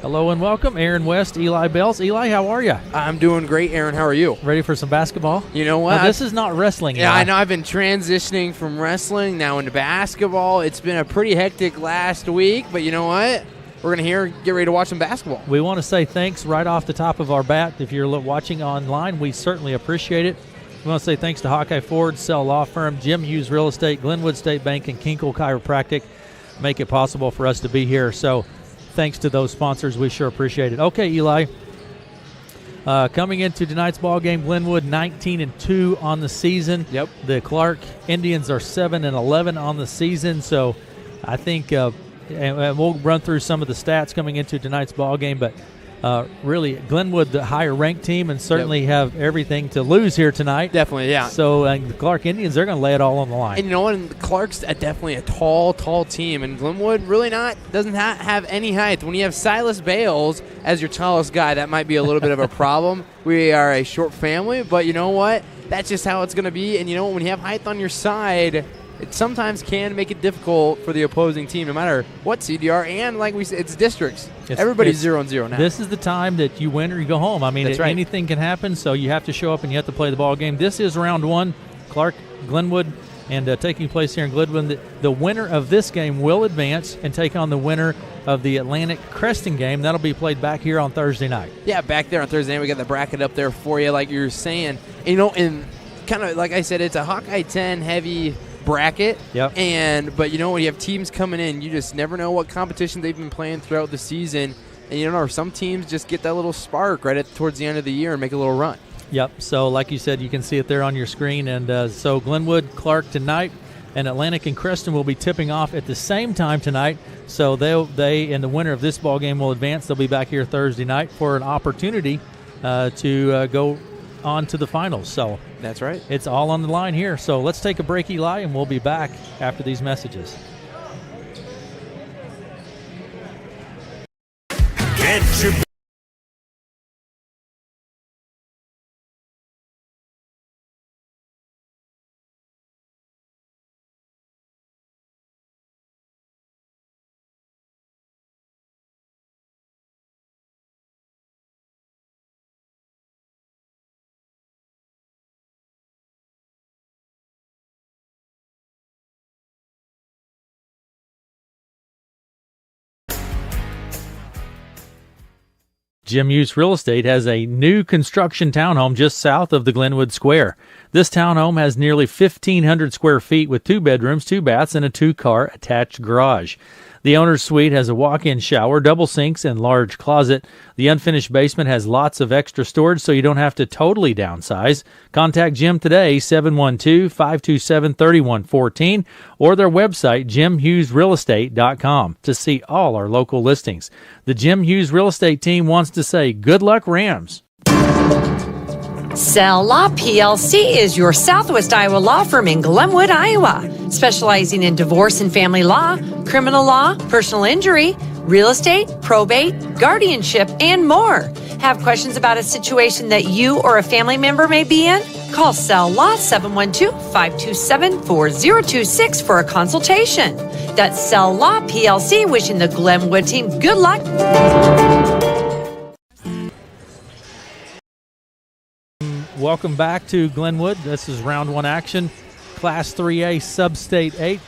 Hello and welcome, Aaron West, Eli Bells. Eli, how are you? I'm doing great, Aaron. How are you? Ready for some basketball? You know what? Now, this is not wrestling. Yeah, Eli. I know. I've been transitioning from wrestling now into basketball. It's been a pretty hectic last week, but you know what? We're going to get ready to watch some basketball. We want to say thanks right off the top of our bat. If you're watching online, we certainly appreciate it. We want to say thanks to Hawkeye Ford, Sell Law Firm, Jim Hughes Real Estate, Glenwood State Bank, and Kinkle Chiropractic make it possible for us to be here. So thanks to those sponsors. We sure appreciate it. Okay, Eli. Coming into tonight's ball game, Glenwood 19-2 on the season. Yep. The Clarke Indians are 7-11 on the season. So I think, and we'll run through some of the stats coming into tonight's ball game, but really Glenwood, the higher ranked team, and certainly have everything to lose here tonight. Definitely, yeah. So the Clarke Indians, they're going to lay it all on the line. And you know what? Clarke's definitely a tall team, and Glenwood really doesn't have any height. When you have Silas Bales as your tallest guy, that might be a little bit of a problem. We are a short family, but you know what? That's just how it's going to be. And you know what? When you have height on your side, it sometimes can make it difficult for the opposing team, no matter what seed you are. And like we said, it's districts. Everybody's 0-0 now. This is the time that you win or you go home. I mean, right. Anything can happen, so you have to show up and you have to play the ball game. This is round one, Clarke, Glenwood, and taking place here in Glenwood. The winner of this game will advance and take on the winner of the Atlantic-Creston game. That'll be played back here on Thursday night. Yeah, back there on Thursday night. We got the bracket up there for you, like you're saying. You know, and kind of like I said, it's a Hawkeye 10 heavy bracket. Yep. But you know, when you have teams coming in, you just never know what competition they've been playing throughout the season. And you know, some teams just get that little spark right towards the end of the year and make a little run. Yep. So like you said, you can see it there on your screen. And so Glenwood, Clarke tonight, and Atlantic and Creston will be tipping off at the same time tonight. So they and the winner of this ball game will advance. They'll be back here Thursday night for an opportunity to go on to the finals. So that's right. It's all on the line here. So let's take a break, Eli, and we'll be back after these messages. Get your Jim Hughes Real Estate has a new construction townhome just south of the Glenwood Square. This townhome has nearly 1,500 square feet with 2 bedrooms, 2 baths, and a 2-car attached garage. The owner's suite has a walk-in shower, double sinks, and large closet. The unfinished basement has lots of extra storage, so you don't have to totally downsize. Contact Jim today, 712-527-3114, or their website, jimhughesrealestate.com, to see all our local listings. The Jim Hughes Real Estate team wants to say good luck, Rams. Sell Law PLC is your Southwest Iowa law firm in Glenwood, Iowa, specializing in divorce and family law, criminal law, personal injury, real estate, probate, guardianship, and more. Have questions about a situation that you or a family member may be in? Call Sell Law 712-527-4026 for a consultation. That's Sell Law PLC, wishing the Glenwood team good luck. Welcome back to Glenwood. This is round one action. Class 3A Sub-State 8.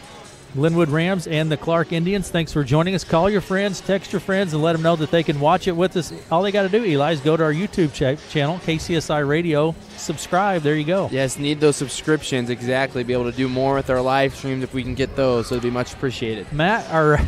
Glenwood Rams and the Clarke Indians. Thanks for joining us. Call your friends, text your friends, and let them know that they can watch it with us. All they got to do, Eli, is go to our YouTube channel, KCSI Radio. Subscribe. There you go. Yes, need those subscriptions, exactly. Be able to do more with our live streams if we can get those, so it'd be much appreciated. Matt, or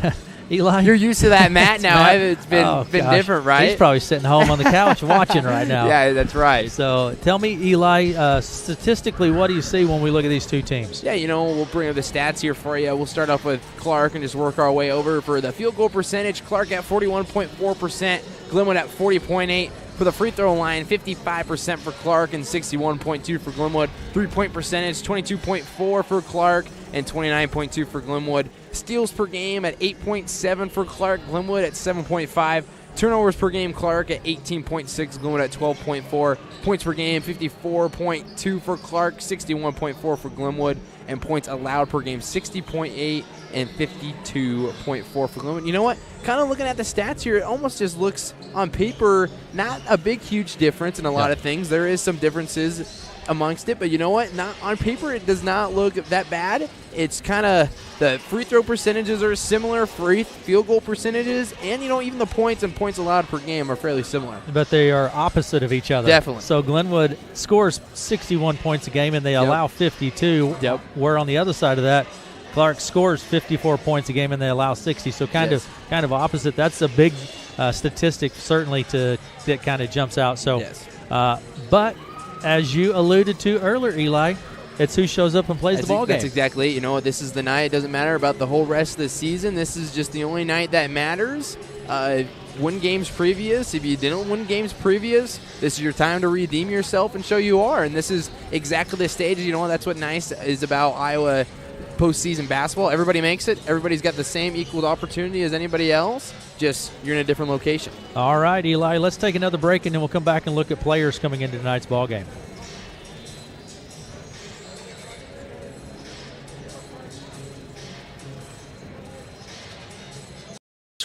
Eli? You're used to that, Matt, now. It's been different, right? He's probably sitting home on the couch watching right now. Yeah, that's right. So tell me, Eli, statistically, what do you see when we look at these two teams? Yeah, you know, we'll bring up the stats here for you. We'll start off with Clarke and just work our way over. For the field goal percentage, Clarke at 41.4%, Glenwood at 40.8%. For the free throw line, 55% for Clarke and 61.2% for Glenwood. Three-point percentage, 22.4% for Clarke and 29.2% for Glenwood. Steals per game at 8.7 for Clarke, Glenwood at 7.5. Turnovers per game, Clarke at 18.6, Glenwood at 12.4. Points per game, 54.2 for Clarke, 61.4 for Glenwood. And points allowed per game, 60.8 and 52.4 for Glenwood. You know what? Kind of looking at the stats here, it almost just looks on paper not a big, huge difference in a lot of things. There is some differences amongst it, but you know what? Not on paper, it does not look that bad. It's kind of the free throw percentages are similar, field goal percentages, and even the points and points allowed per game are fairly similar. But they are opposite of each other. Definitely. So Glenwood scores 61 points a game, and they allow 52. Yep. Where on the other side of that, Clarke scores 54 points a game, and they allow 60. So kind of opposite. That's a big statistic, certainly, that kind of jumps out. So, but as you alluded to earlier, Eli, it's who shows up and plays the ball game. That's exactly it. This is the night. It doesn't matter about the whole rest of the season. This is just the only night that matters. Win games previous. If you didn't win games previous, this is your time to redeem yourself and show you are. And this is exactly the stage. That's what nice is about Iowa postseason basketball. Everybody makes it. Everybody's got the same equal opportunity as anybody else. Just you're in a different location. All right, Eli, let's take another break, and then we'll come back and look at players coming into tonight's ball game.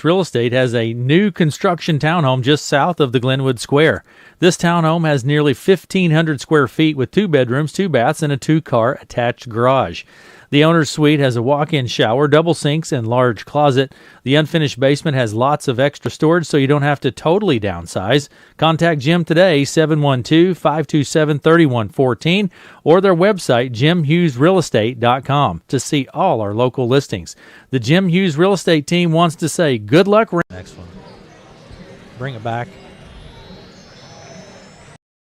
Real Estate has a new construction townhome just south of the Glenwood Square. This townhome has nearly 1,500 square feet with 2 bedrooms, 2 baths, and a 2-car attached garage. The owner's suite has a walk-in shower, double sinks, and large closet. The unfinished basement has lots of extra storage, so you don't have to totally downsize. Contact Jim today, 712-527-3114, or their website, jimhughesrealestate.com, to see all our local listings. The Jim Hughes Real Estate team wants to say good luck. Next one. Bring it back.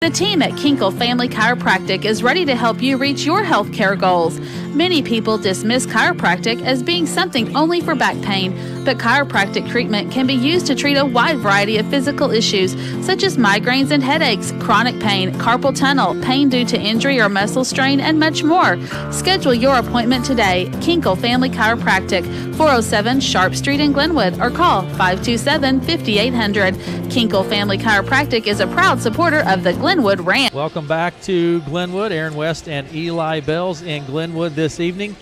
The team at Kinkle Family Chiropractic is ready to help you reach your health care goals. Many people dismiss chiropractic as being something only for back pain, but chiropractic treatment can be used to treat a wide variety of physical issues, such as migraines and headaches, chronic pain, carpal tunnel, pain due to injury or muscle strain, and much more. Schedule your appointment today. Kinkle Family Chiropractic, 407 Sharp Street in Glenwood, or call 527-5800. Kinkle Family Chiropractic is a proud supporter of the Glenwood Rams. Welcome back to Glenwood. Aaron West and Eli Bells in Glenwood this evening.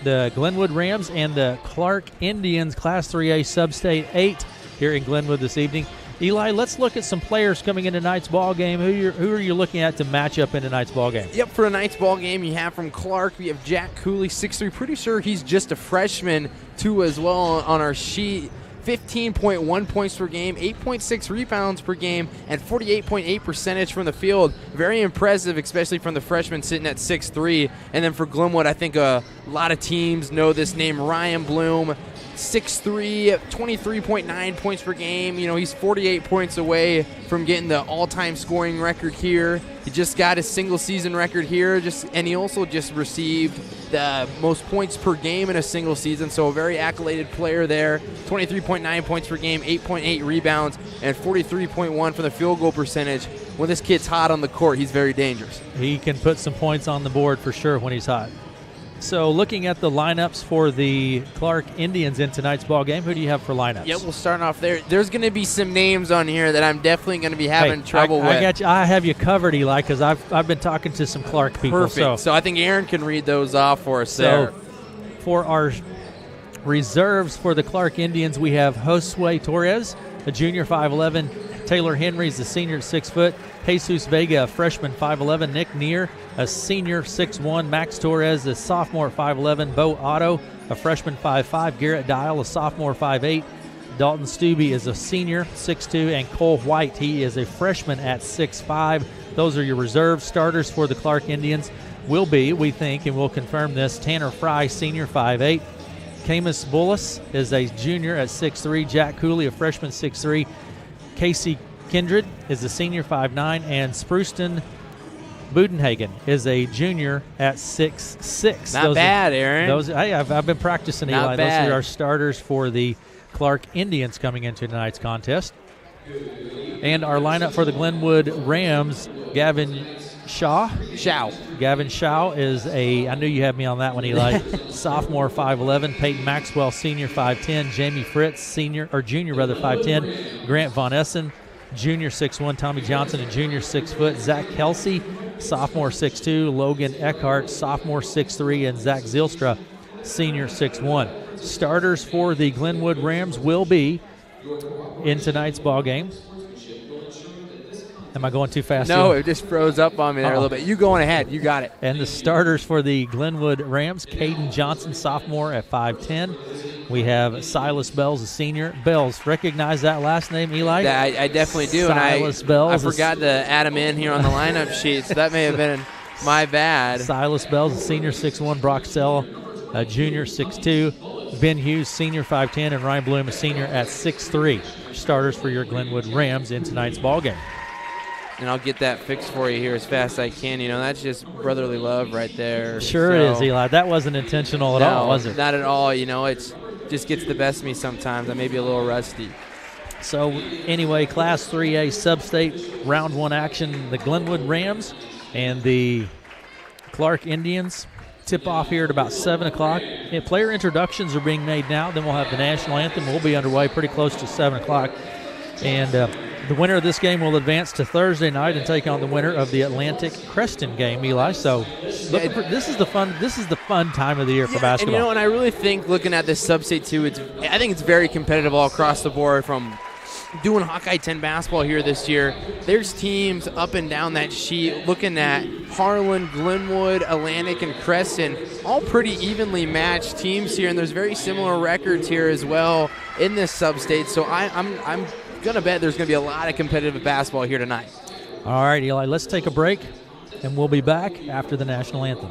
The Glenwood Rams and the Clarke Indians Class 3A Sub-State 8 here in Glenwood this evening. Eli, let's look at some players coming in tonight's ball game. Who are you looking at to match up in tonight's ball game? Yep, for tonight's ball game, you have from Clarke, we have Jack Cooley, 6'3". Pretty sure he's just a freshman, too, as well on our sheet. 15.1 points per game, 8.6 rebounds per game, and 48.8 percentage from the field. Very impressive, especially from the freshman sitting at 6'3". And then for Glenwood, I think a lot of teams know this name, Ryan Bloom, 6'3", 23.9 points per game. He's 48 points away from getting the all-time scoring record here. He just got his single-season record here, and he also just received the most points per game in a single season, so a very accoladed player there. 23.9 points per game, 8.8 rebounds, and 43.1 for the field goal percentage. When this kid's hot on the court, he's very dangerous. He can put some points on the board for sure when he's hot. So looking at the lineups for the Clarke Indians in tonight's ball game, who do you have for lineups? Yeah, we'll start off there. There's going to be some names on here that I'm definitely going to be having trouble with. I got you. I have you covered, Eli, because I've been talking to some Clarke people. Perfect. So I think Aaron can read those off for us there. For our reserves for the Clarke Indians, we have Josue Torres, a junior, 5'11". Taylor Henry's a senior at 6 foot. Jesus Vega, a freshman, 5'11". Nick Neer, a senior, 6'1". Max Torres, a sophomore, 5'11". Bo Otto, a freshman, 5'5". Garrett Dial, a sophomore, 5'8". Dalton Stubbe is a senior, 6'2". And Cole White, he is a freshman at 6'5". Those are your reserve starters for the Clarke Indians. Will be, we think, and we'll confirm this, Tanner Fry, senior, 5'8". Camus Bullis is a junior at 6'3". Jack Cooley, a freshman, 6'3". Casey Kindred is a senior, 5'9", and Spruceton Budenhagen is a junior at 6'6". Not bad, Aaron. Hey, I've been practicing, Eli. Those are our starters for the Clarke Indians coming into tonight's contest. And our lineup for the Glenwood Rams, Gavin Shaw. Gavin Shaw is I knew you had me on that one, Eli. Sophomore, 5'11". Peyton Maxwell, senior, 5'10". Jamie Fritz, junior, 5'10". Grant Von Essen, junior, 6'1". Tommy Johnson, a junior, 6 foot. Zach Kelsey, sophomore, 6'2". Logan Eckhart, sophomore, 6'3". And Zach Zilstra, senior, 6'1". Starters for the Glenwood Rams will be in tonight's ball game. Am I going too fast? No, it just froze up on me there a little bit. You going ahead. You got it. And the starters for the Glenwood Rams, Caden Johnson, sophomore at 5'10". We have Silas Bells, a senior. Bells, recognize that last name, Eli? I definitely do. Silas and Bells. I forgot to add him in here on the lineup sheet, so that may have been my bad. Silas Bells, a senior, 6'1". Brock Sell, a junior, 6'2". Ben Hughes, senior, 5'10". And Ryan Bloom, a senior, at 6'3". Starters for your Glenwood Rams in tonight's ballgame. And I'll get that fixed for you here as fast as I can. That's just brotherly love right there. Sure it is, Eli. That wasn't intentional at all, was it? Not at all. It just gets the best of me sometimes. I may be a little rusty. So, anyway, Class 3A Sub-State Round 1 action. The Glenwood Rams and the Clarke Indians tip off here at about 7 o'clock. Player introductions are being made now. Then we'll have the national anthem. We'll be underway pretty close to 7 o'clock. And the winner of this game will advance to Thursday night and take on the winner of the Atlantic Creston game, Eli. So this is the fun time of the year for basketball. And I really think looking at this sub-state too, I think it's very competitive all across the board. From doing Hawkeye 10 basketball here this year, there's teams up and down that sheet looking at Harlan, Glenwood, Atlantic, and Creston, all pretty evenly matched teams here, and there's very similar records here as well in this sub-state. So I'm going to bet there's going to be a lot of competitive basketball here tonight. All right, Eli, let's take a break, and we'll be back after the national anthem.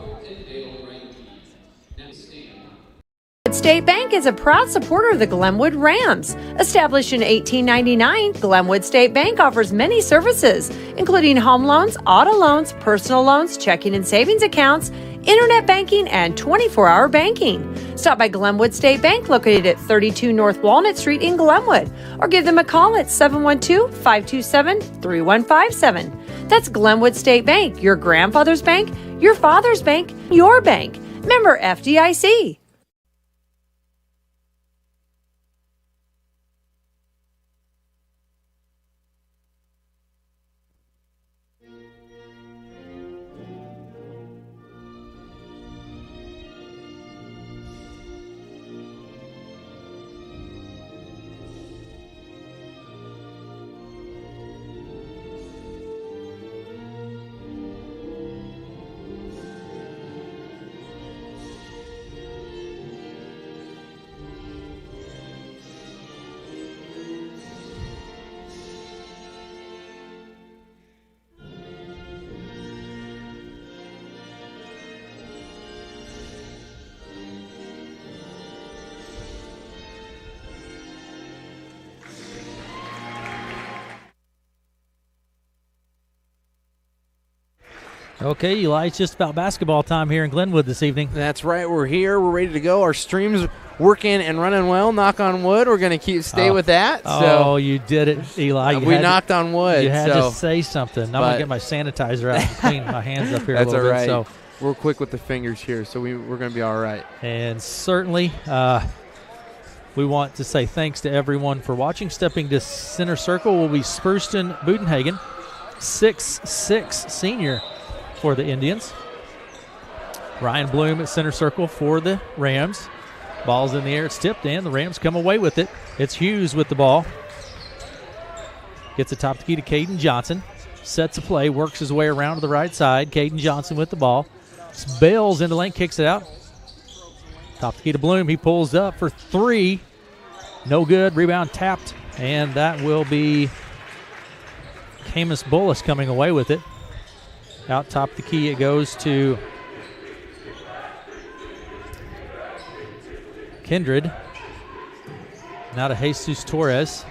State Bank is a proud supporter of the Glenwood Rams. Established in 1899, Glenwood State Bank offers many services, including home loans, auto loans, personal loans, checking and savings accounts, internet banking, and 24-hour banking. Stop by Glenwood State Bank, located at 32 North Walnut Street in Glenwood, or give them a call at 712-527-3157. That's Glenwood State Bank, your grandfather's bank, your father's bank, your bank. Member FDIC. Okay, Eli, it's just about basketball time here in Glenwood this evening. That's right. We're here. We're ready to go. Our stream's working and running well. Knock on wood. We're going to stay with that. Oh, you did it, Eli. We knocked on wood. You had to say something. I'm going to get my sanitizer out and clean my hands up here a little bit. That's all right. So we're quick with the fingers here, so we're going to be all right. And certainly we want to say thanks to everyone for watching. Stepping to center circle will be Spurston Budenhagen, 6'6" senior for the Indians. Ryan Bloom at center circle for the Rams. Ball's in the air. It's tipped in. The Rams come away with it. It's Hughes with the ball. Gets the top of the key to Caden Johnson. Sets a play. Works his way around to the right side. Caden Johnson with the ball. Bails in the lane. Kicks it out. Top of the key to Bloom. He pulls up for three. No good. Rebound tapped. And that will be Camus Bullis coming away with it. Out top of the key it goes to Kindred. Now to Jesus Torres.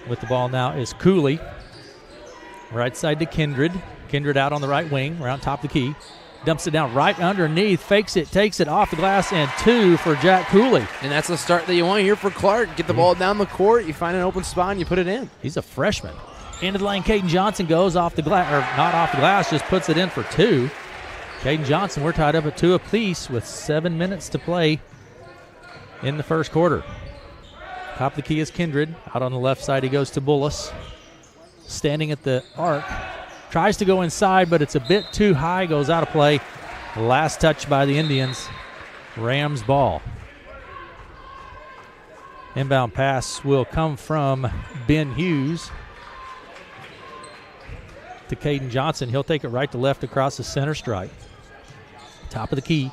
With the ball now is Cooley. Right side to Kindred. Kindred out on the right wing, around top of the key. Dumps it down right underneath, fakes it, takes it off the glass, and two for Jack Cooley. And that's the start that you want here for Clarke. Get the ball down the court, you find an open spot, and you put it in. He's a freshman. Into the lane, Caden Johnson goes off the glass, or not off the glass, just puts it in for 2. Caden Johnson, we're tied up at 2 apiece with 7 minutes to play in the first quarter. Top of the key is Kindred. Out on the left side, he goes to Bullis. Standing at the arc. Tries to go inside, but it's a bit too high, goes out of play. Last touch by the Indians. Rams ball. Inbound pass will come from Ben Hughes to Caden Johnson. He'll take it right to left across the center stripe. Top of the key.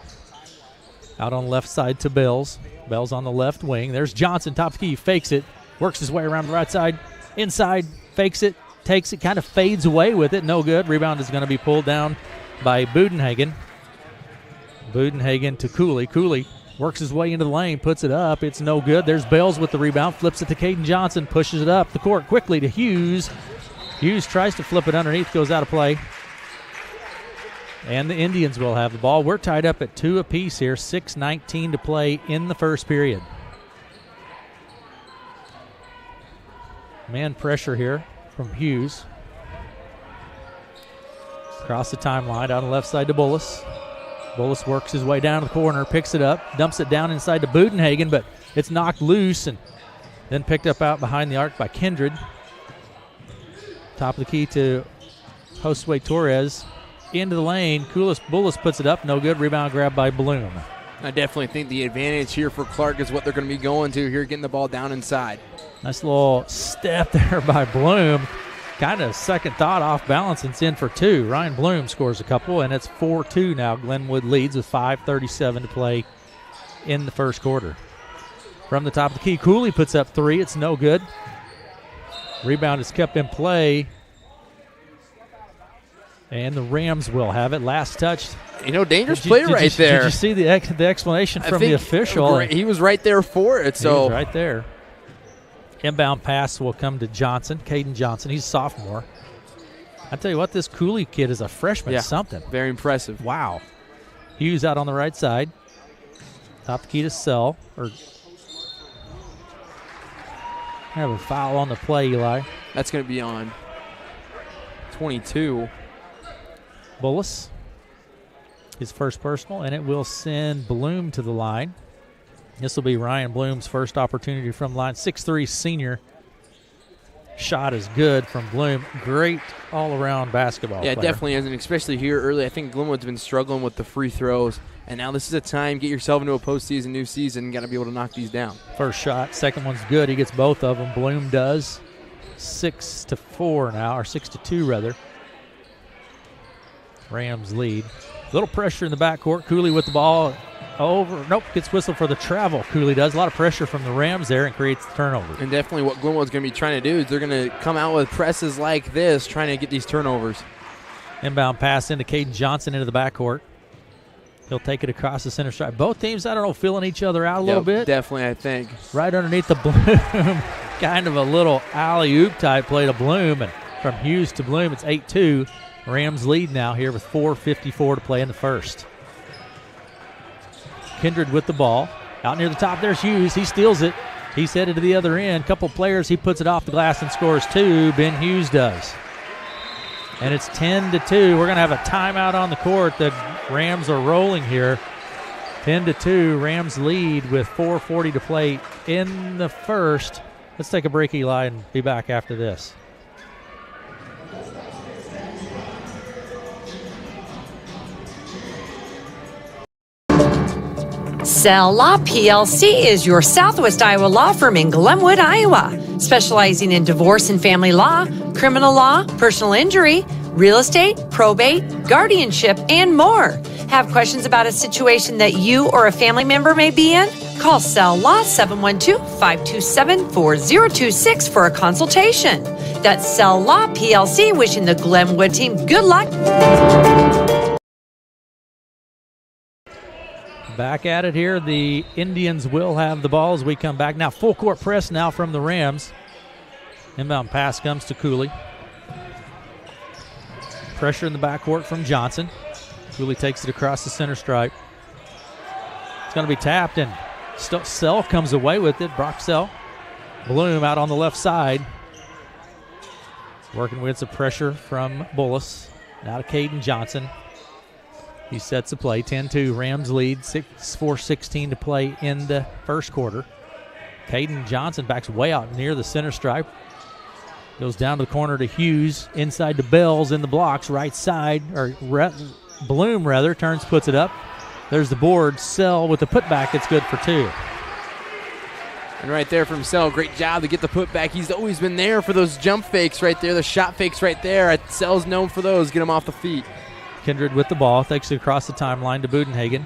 Out on the left side to Bells. Bells on the left wing. There's Johnson, top of the key, fakes it. Works his way around the right side. Inside, fakes it, takes it, kind of fades away with it. No good. Rebound is going to be pulled down by Budenhagen. Budenhagen to Cooley. Cooley works his way into the lane, puts it up. It's no good. There's Bells with the rebound. Flips it to Caden Johnson. Pushes it up the court quickly to Hughes. Hughes tries to flip it underneath. Goes out of play. And the Indians will have the ball. We're tied up at 2 apiece here. 6:19 to play in the first period. Man pressure here from Hughes. Across the timeline, down the left side to Bullis. Bullis works his way down to the corner, picks it up, dumps it down inside to Budenhagen, but it's knocked loose and then picked up out behind the arc by Kindred. Top of the key to Josue Torres. Into the lane, Bullis puts it up, no good. Rebound grab by Bloom. I definitely think the advantage here for Clarke is what they're going to be going to here, getting the ball down inside. Nice little step there by Bloom. Kind of second thought off balance, and it's in for 2. Ryan Bloom scores a couple, and it's 4-2 now. Glenwood leads with 5:37 to play in the first quarter. From the top of the key, Cooley puts up 3. It's no good. Rebound is kept in play, and the Rams will have it. Last touch. Dangerous play right there. Did you see the explanation from the official? He was right there for it. He was right there. Inbound pass will come to Johnson, Caden Johnson. He's a sophomore. I tell you what, this Cooley kid is a freshman. Something. Very impressive. Wow. Hughes out on the right side. Top of the key to Sell. Have a foul on the play, Eli. That's going to be on 22. Bullis. His first personal, and it will send Bloom to the line. This will be Ryan Bloom's first opportunity from the line. 6'3" senior. Shot is good from Bloom. Great all-around basketball player. Definitely is, and especially here early. I think Glenwood's been struggling with the free throws, and now this is a time get yourself into a postseason, new season. Got to be able to knock these down. First shot, second one's good. He gets both of them. Bloom does. 6-4 now, or 6-2 rather. Rams lead. Little pressure in the backcourt. Cooley with the ball. Gets whistled for the travel. Cooley does. A lot of pressure from the Rams there and creates the turnover. And definitely what Glenwood's going to be trying to do is they're going to come out with presses like this, trying to get these turnovers. Inbound pass into Caden Johnson into the backcourt. He'll take it across the center stripe. Both teams, I don't know, feeling each other out a little bit. Definitely, I think. Right underneath the Bloom. Kind of a little alley-oop type play to Bloom. And from Hughes to Bloom, it's 8-2. Rams lead now here with 4:54 to play in the first. Kindred with the ball. Out near the top, there's Hughes. He steals it. He's headed to the other end. Couple players, he puts it off the glass and scores 2. Ben Hughes does. And it's 10-2. We're going to have a timeout on the court. The Rams are rolling here. 10-2. Rams lead with 4:40 to play in the first. Let's take a break, Eli, and be back after this. Cell Law PLC is your Southwest Iowa law firm in Glenwood, Iowa, specializing in divorce and family law, criminal law, personal injury, real estate, probate, guardianship, and more. Have questions about a situation that you or a family member may be in? Call Cell Law 712-527-4026 for a consultation. That's Cell Law PLC, wishing the Glenwood team good luck. Back at it here. The Indians will have the ball as we come back. Now full court press now from the Rams. Inbound pass comes to Cooley. Pressure in the backcourt from Johnson. Cooley takes it across the center stripe. It's going to be tapped, and Sell comes away with it. Brock Sell. Bloom out on the left side. Working with some pressure from Bullis. Now to Caden Johnson. He sets the play. 10-2, Rams lead. 4:16 to play in the first quarter. Caden Johnson backs way out near the center stripe. Goes down to the corner to Hughes. Inside to Bells in the blocks. Right side, or Bloom rather, turns, puts it up. There's the board. Sell with the putback. It's good for 2. And right there from Sell, great job to get the putback. He's always been there for those jump fakes right there, the shot fakes right there. Sell's known for those, get him off the feet. Kindred with the ball, takes it across the timeline to Budenhagen.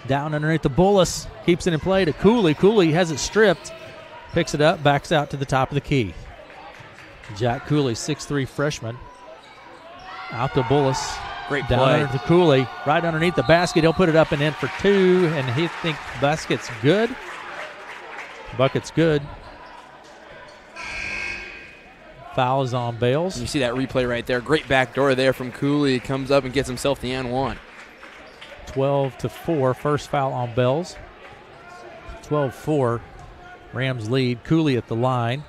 Down underneath the Bullis, keeps it in play to Cooley. Cooley has it stripped, picks it up, backs out to the top of the key. Jack Cooley, 6'3" freshman. Out to Bullis. Great down play. Under to Cooley, right underneath the basket. He'll put it up and in for 2, and he thinks basket's good. Bucket's good. Foul is on Bales. You see that replay right there. Great backdoor there from Cooley. Comes up and gets himself the and 1. 12-4, first foul on Bales. 12-4, Rams lead. Cooley at the line.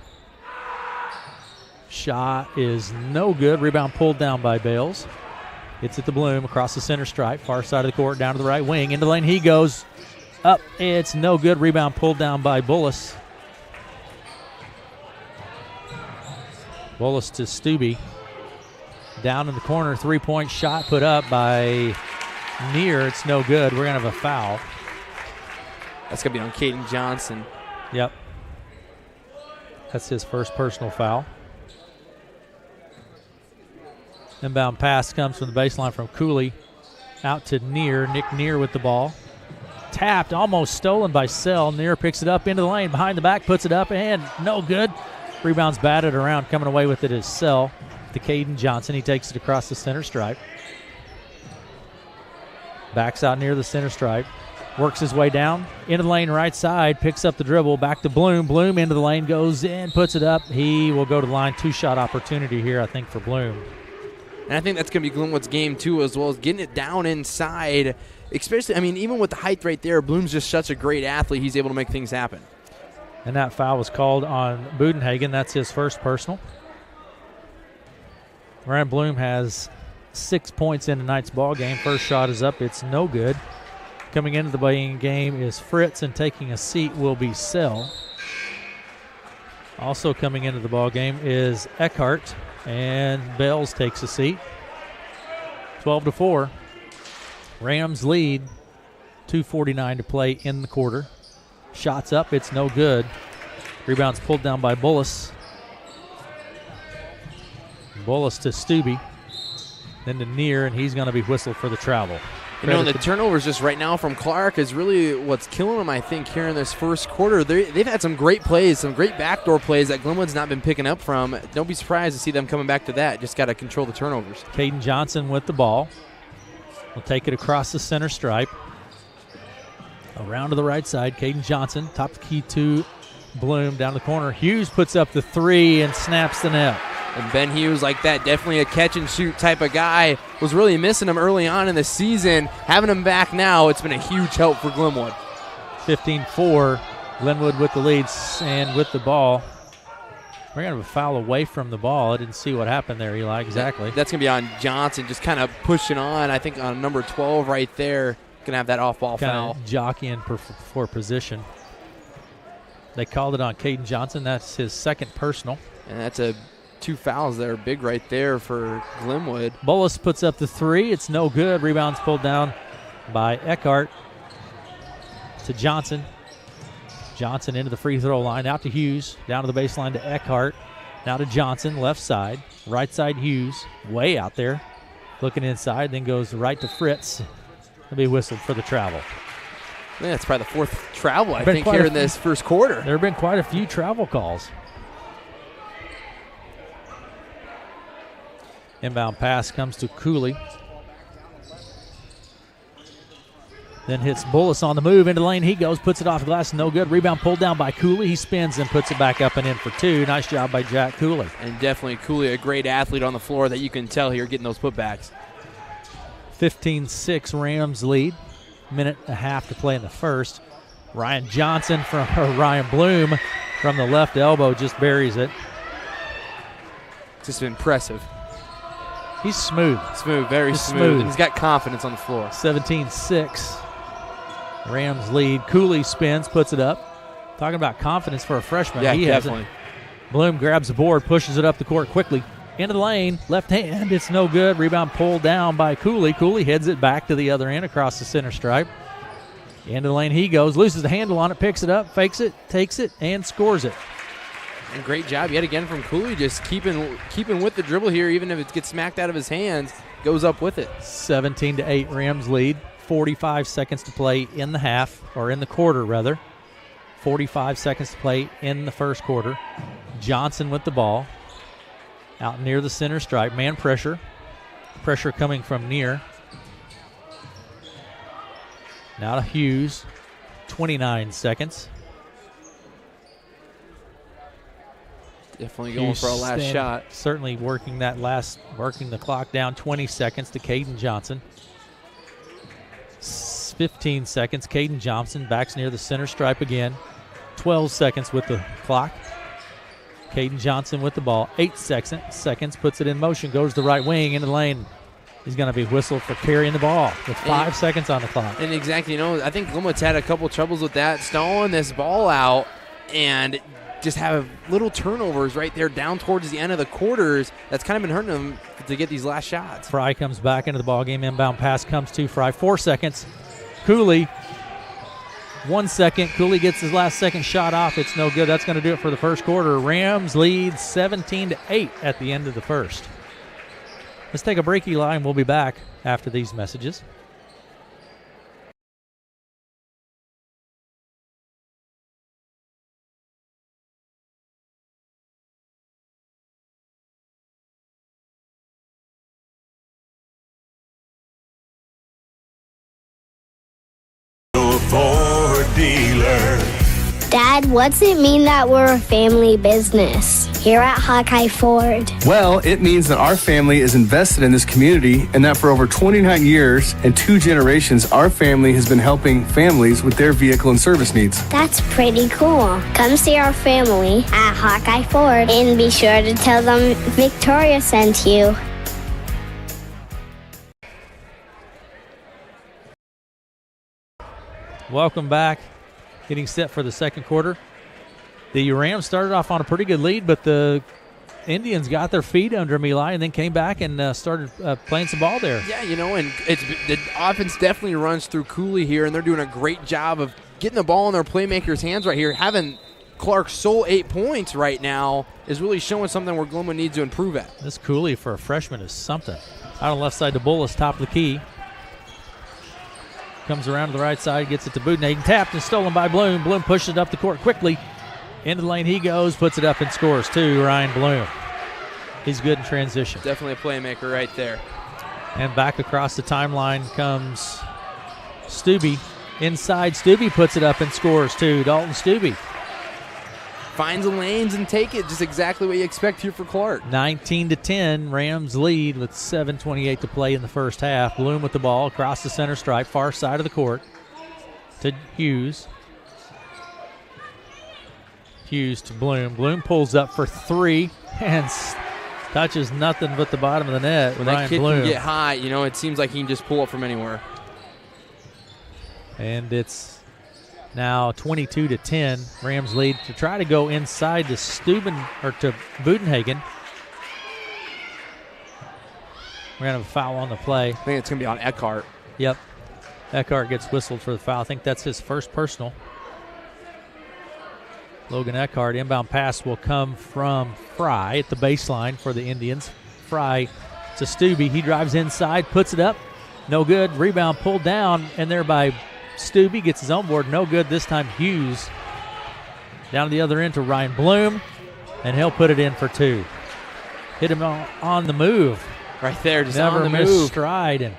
Shot is no good. Rebound pulled down by Bales. Hits at the Bloom across the center stripe. Far side of the court, down to the right wing. Into the lane he goes. Up, it's no good. Rebound pulled down by Bullis. Bullis to Stubbe. Down in the corner, 3-point shot put up by Neer. It's no good. We're going to have a foul. That's going to be on Caden Johnson. Yep. That's his first personal foul. Inbound pass comes from the baseline from Cooley. Out to Neer. Nick Neer with the ball. Tapped, almost stolen by Sell. Neer picks it up into the lane, behind the back, puts it up, and no good. Rebounds batted around. Coming away with it is Sell to Caden Johnson. He takes it across the center stripe. Backs out near the center stripe. Works his way down into the lane right side. Picks up the dribble. Back to Bloom. Bloom into the lane. Goes in. Puts it up. He will go to the line. 2-shot opportunity here, I think, for Bloom. And I think that's going to be Glenwood's game, too, as well as getting it down inside. Especially, I mean, even with the height right there, Bloom's just such a great athlete. He's able to make things happen. And that foul was called on Budenhagen. That's his first personal. Ryan Bloom has 6 points in tonight's ball game. First shot is up. It's no good. Coming into the game is Fritz, and taking a seat will be Sell. Also coming into the ball game is Eckhart, and Bells takes a seat. 12-4. Rams lead. 2:49 to play in the quarter. Shots up, it's no good. Rebounds pulled down by Bullis. Bullis to Stubbe. Then to Neer, and he's going to be whistled for the travel. You know, the turnovers just right now from Clarke is really what's killing them, I think, here in this first quarter. They've had some great plays, some great backdoor plays that Glenwood's not been picking up from. Don't be surprised to see them coming back to that. Just got to control the turnovers. Caden Johnson with the ball. Will take it across the center stripe. Around to the right side, Caden Johnson, top of the key to Bloom, down the corner. Hughes puts up the 3 and snaps the net. And Ben Hughes, like that, definitely a catch-and-shoot type of guy. Was really missing him early on in the season. Having him back now, it's been a huge help for Glenwood. 15-4, Glenwood with the lead and with the ball. We're going to have a foul away from the ball. I didn't see what happened there, Eli, exactly. That's going to be on Johnson, just kind of pushing on, I think, on number 12 right there. Going to have that off-ball foul. Jockeying for position. They called it on Caden Johnson. That's his second personal. And that's 2 fouls that are big right there for Glenwood. Bullis puts up the 3. It's no good. Rebounds pulled down by Eckhart to Johnson. Johnson into the free throw line. Out to Hughes. Down to the baseline to Eckhart. Now to Johnson, left side. Right side Hughes. Way out there. Looking inside. Then goes right to Fritz. He'll be whistled for the travel. Yeah, it's probably the 4th travel, I think, here in this first quarter. There have been quite a few travel calls. Inbound pass comes to Cooley. Then hits Bullis on the move. Into the lane he goes, puts it off the glass, no good. Rebound pulled down by Cooley. He spins and puts it back up and in for 2. Nice job by Jack Cooley. And definitely Cooley, a great athlete on the floor that you can tell here getting those putbacks. 15-6 Rams lead. Minute and a half to play in the first. Ryan Bloom from the left elbow just buries it. just impressive. He's smooth. Smooth, very smooth. And he's got confidence on the floor. 17-6. Rams lead. Cooley spins, puts it up. Talking about confidence for a freshman. Yeah, he definitely. Bloom grabs the board, pushes it up the court quickly. Into the lane, left hand, it's no good. Rebound pulled down by Cooley. Cooley heads it back to the other end across the center stripe. Into the lane he goes, loses the handle on it, picks it up, fakes it, takes it, and scores it. And great job yet again from Cooley, just keeping with the dribble here, even if it gets smacked out of his hands, goes up with it. 17-8 Rams lead. 45 seconds to play in the half, or in the quarter rather. 45 seconds to play in the first quarter. Johnson with the ball. Out near the center stripe. Man pressure. Pressure coming from near. Now to Hughes. 29 seconds. Definitely going for a last shot. Certainly working the clock down. 20 seconds to Caden Johnson. 15 seconds. Caden Johnson backs near the center stripe again. 12 seconds with the clock. Caden Johnson with the ball. 8 seconds. Puts it in motion. Goes to the right wing into the lane. He's going to be whistled for carrying the ball with 5 seconds on the clock. And exactly, I think Glenwood's had a couple troubles with that, stalling this ball out and just have little turnovers right there down towards the end of the quarters. That's kind of been hurting them to get these last shots. Fry comes back into the ball game. Inbound pass comes to Fry. 4 seconds. Cooley. 1 second. Cooley gets his last second shot off. It's no good. That's going to do it for the first quarter. Rams lead 17-8 at the end of the first. Let's take a break, Eli, and we'll be back after these messages. Ford dealer. Dad, what's it mean that we're a family business here at Hawkeye Ford? Well, it means that our family is invested in this community and that for over 29 years and 2 generations, our family has been helping families with their vehicle and service needs. That's pretty cool. Come see our family at Hawkeye Ford and be sure to tell them Victoria sent you. Welcome back. Getting set for the second quarter. The Rams started off on a pretty good lead, but the Indians got their feet under them, Eli, and then came back and started playing some ball there. Yeah, and the offense definitely runs through Cooley here, and they're doing a great job of getting the ball in their playmakers' hands right here. Having Clarke's sole 8 points right now is really showing something where Glenwood needs to improve at. This Cooley for a freshman is something. Out on the left side to Bullis, top of the key. Comes around to the right side, gets it to Budenhagen. Tapped and stolen by Bloom. Bloom pushes it up the court quickly. Into the lane he goes, puts it up and scores too, Ryan Bloom. He's good in transition. Definitely a playmaker right there. And back across the timeline comes Stubbe. Inside, Stubbe puts it up and scores too. Dalton Stubbe. Finds the lanes and take it, just exactly what you expect here for Clarke. 19-10, Rams lead with 7:28 to play in the first half. Bloom with the ball across the center stripe, far side of the court to Hughes. Hughes to Bloom. Bloom pulls up for 3 and touches nothing but the bottom of the net. When Ryan that kid Bloom can get high, it seems like he can just pull up from anywhere. And it's now 22-10. Rams lead to try to go inside to to Budenhagen. We're going to have a foul on the play. I think it's going to be on Eckhart. Yep. Eckhart gets whistled for the foul. I think that's his first personal. Logan Eckhart. Inbound pass will come from Fry at the baseline for the Indians. Fry to Stubbe. He drives inside, puts it up. No good. Rebound pulled down, and there by Stubbe. Gets his own board. No good. This time Hughes. Down to the other end to Ryan Bloom, and he'll put it in for 2. Hit him on the move. Right there, just Never on the missed move. stride and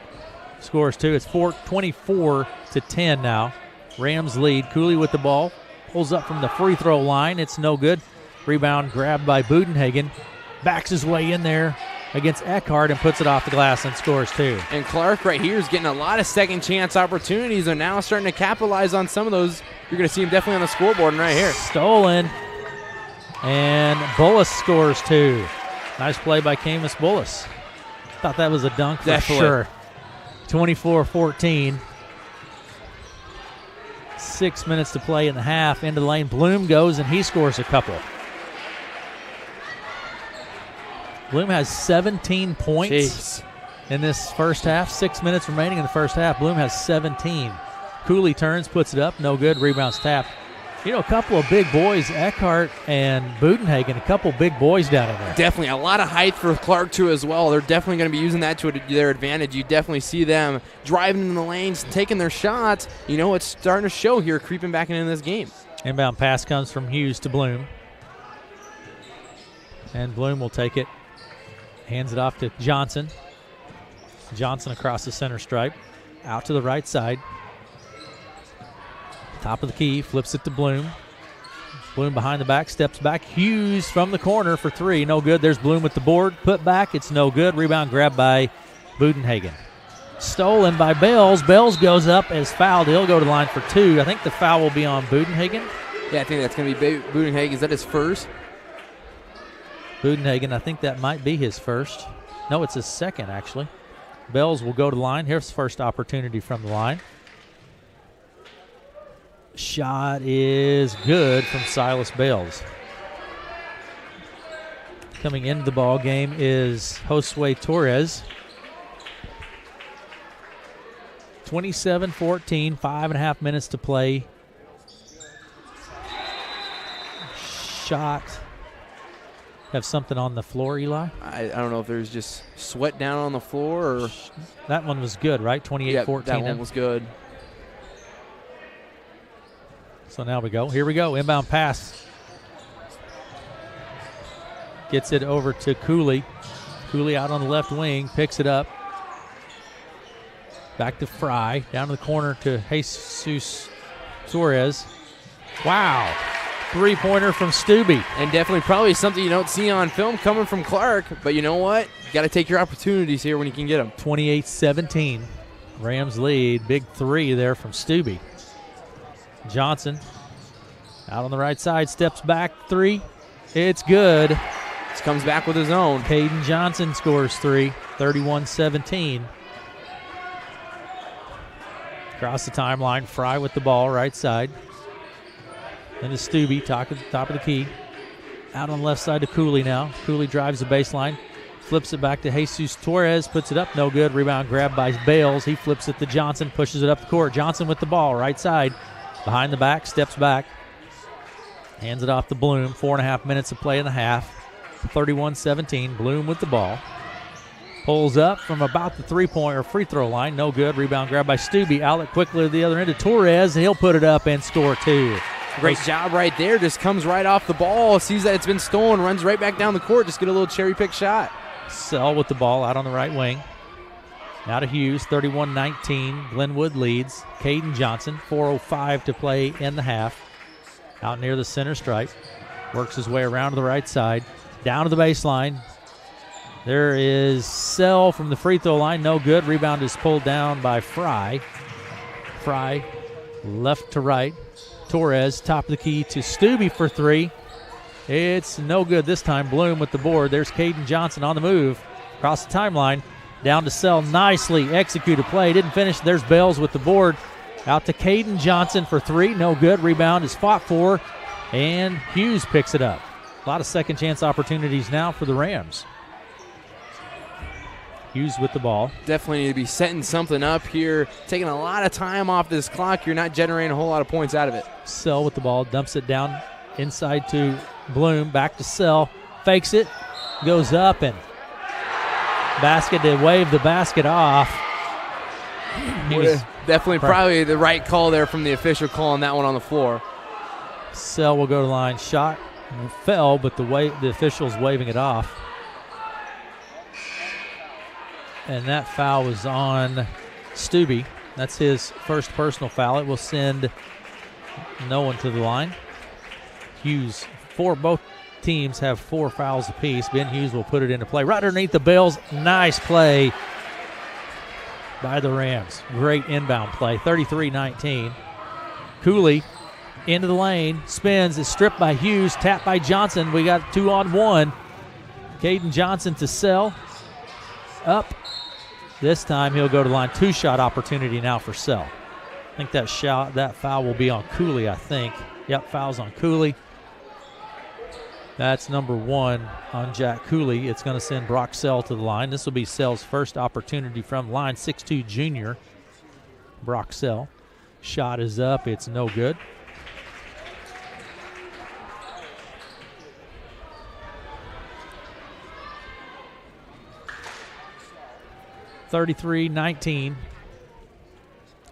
scores 2. It's 24-10 now. Rams lead. Cooley with the ball. Pulls up from the free throw line. It's no good. Rebound grabbed by Budenhagen. Backs his way in there against Eckhart and puts it off the glass and scores 2. And Clarke right here is getting a lot of second chance opportunities and now starting to capitalize on some of those. You're going to see him definitely on the scoreboard right here. Stolen. And Bullis scores 2. Nice play by Camus Bullis. Thought that was a dunk for Definitely. sure. 24-14. 6 minutes to play in the half. Into the lane. Bloom goes, and he scores a couple. Bloom has 17 points Jeez. in this first half. 6 minutes remaining in the first half. Bloom has 17. Cooley turns, puts it up. No good. Rebounds tapped. You know, a couple of big boys, Eckhart and Budenhagen, a couple big boys down in there. Definitely. A lot of height for Clarke, too, as well. They're definitely going to be using that to their advantage. You definitely see them driving in the lanes, taking their shots. You know, it's starting to show here, creeping back into this game. Inbound pass comes from Hughes to Bloom. And Bloom will take it. Hands it off to Johnson. Johnson across the center stripe. Out to the right side. Top of the key, flips it to Bloom. Bloom behind the back, steps back. Hughes from the corner for three. No good. There's Bloom with the board. Put back. It's no good. Rebound grabbed by Budenhagen. Stolen by Bells. Bells goes up as fouled. He'll go to the line for two. I think the foul will be on Budenhagen. Yeah, I think that's going to be Budenhagen. Is that his first? Budenhagen, I think that might be his first. No, it's his second, actually. Bells will go to the line. Here's the first opportunity from the line. Shot is good from Silas Bales. Coming into the ball game is Josue Torres. 27-14, 5.5 minutes to play. Shot. Have something on the floor, Eli? I don't know if there's just sweat down on the floor or. That one was good, right? 28-14. That one was good. So now we go. Here we go. Inbound pass. Gets it over to Cooley. Cooley out on the left wing. Picks it up. Back to Fry. Down to the corner to Jesus Torres. Wow. Three-pointer from Stubbe. And definitely probably something you don't see on film coming from Clarke. But you know what? You got to take your opportunities here when you can get them. 28-17. Rams lead. Big three there from Stubbe. Johnson out on the right side, steps back, three. It's good. Just comes back with his own. Caden Johnson scores three, 31-17. Across the timeline, Fry with the ball, right side. Then to Stubbe, top of the key. Out on the left side to Cooley now. Cooley drives the baseline, flips it back to Jesus Torres, puts it up, no good. Rebound grabbed by Bales. He flips it to Johnson, pushes it up the court. Johnson with the ball, right side. Behind the back, steps back. Hands it off to Bloom. 4.5 minutes to play in the half. 31-17. Bloom with the ball. Pulls up from about the three-point or free throw line. No good. Rebound grabbed by Stubbe. Outlet quickly to the other end to Torres. He'll put it up and score two. Great job right there. Just comes right off the ball. Sees that it's been stolen. Runs right back down the court. Just get a little cherry-pick shot. Sell with the ball out on the right wing. Now to Hughes, 31-19. Glenwood leads. Caden Johnson, 4:05 to play in the half. Out near the center stripe. Works his way around to the right side. Down to the baseline. There is Sell from the free throw line. No good. Rebound is pulled down by Fry. Fry left to right. Torres, top of the key to Stubbe for three. It's no good this time. Bloom with the board. There's Caden Johnson on the move. Across the timeline. Down to Sell, nicely executed play. Didn't finish. There's Bells with the board. Out to Caden Johnson for three. No good. Rebound is fought for. And Hughes picks it up. A lot of second chance opportunities now for the Rams. Hughes with the ball. Definitely need to be setting something up here. Taking a lot of time off this clock. You're not generating a whole lot of points out of it. Sell with the ball. Dumps it down inside to Bloom. Back to Sell. Fakes it. Goes up and basket to wave the basket off. Definitely probably the right call there from the official calling that one on the floor. Sell will go to the line. Shot fell, but the official's waving it off. And that foul was on Stubbe. That's his first personal foul. It will send no one to the line. Hughes, both teams have 4 fouls apiece. Ben Hughes will put it into play. Right underneath the Bills. Nice play by the Rams. Great inbound play. 33-19. Cooley into the lane. Spins. Is stripped by Hughes. Tapped by Johnson. We got 2-on-1. Caden Johnson to Sell. Up. This time he'll go to the line. 2-shot opportunity now for Sell. I think that foul will be on Cooley, I think. Yep, foul's on Cooley. That's number 1 on Jack Cooley. It's going to send Brock Sell to the line. This will be Sell's first opportunity from line. 6'2 junior, Brock Sell. Shot is up. It's no good. (33-19).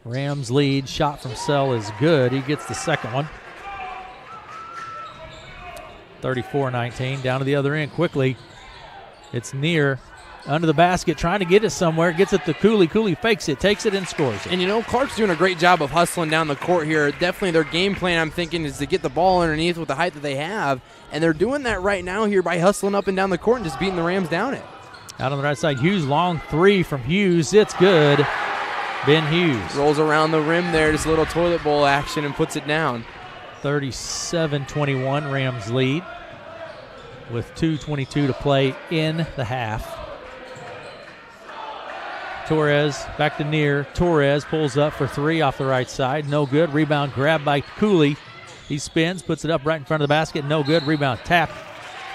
Rams lead. Shot from Sell is good. He gets the second one. 34-19. Down to the other end quickly. It's near. Under the basket, trying to get it somewhere. Gets it to Cooley. Cooley fakes it, takes it, and scores it. And Clarke's doing a great job of hustling down the court here. Definitely their game plan, I'm thinking, is to get the ball underneath with the height that they have. And they're doing that right now here by hustling up and down the court and just beating the Rams down it. Out on the right side, Hughes, long 3 from Hughes. It's good. Ben Hughes. Rolls around the rim there, just a little toilet bowl action, and puts it down. 37-21, Rams lead with 2:22 to play in the half. Torres back to near. Torres pulls up for 3 off the right side. No good. Rebound grabbed by Cooley. He spins, puts it up right in front of the basket. No good. Rebound tap.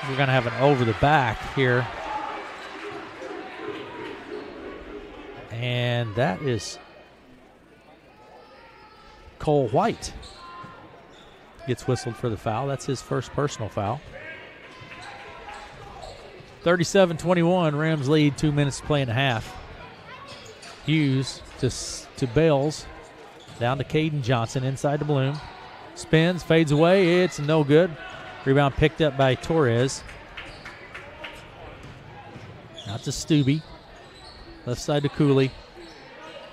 We're going to have an over the back here. And that is Cole White. Gets whistled for the foul. That's his first personal foul. 37-21, Rams lead, 2 minutes to play in the half. Hughes to Bales, down to Caden Johnson, inside to Bloom. Spins, fades away, it's no good. Rebound picked up by Torres. Out to Stubbe. Left side to Cooley.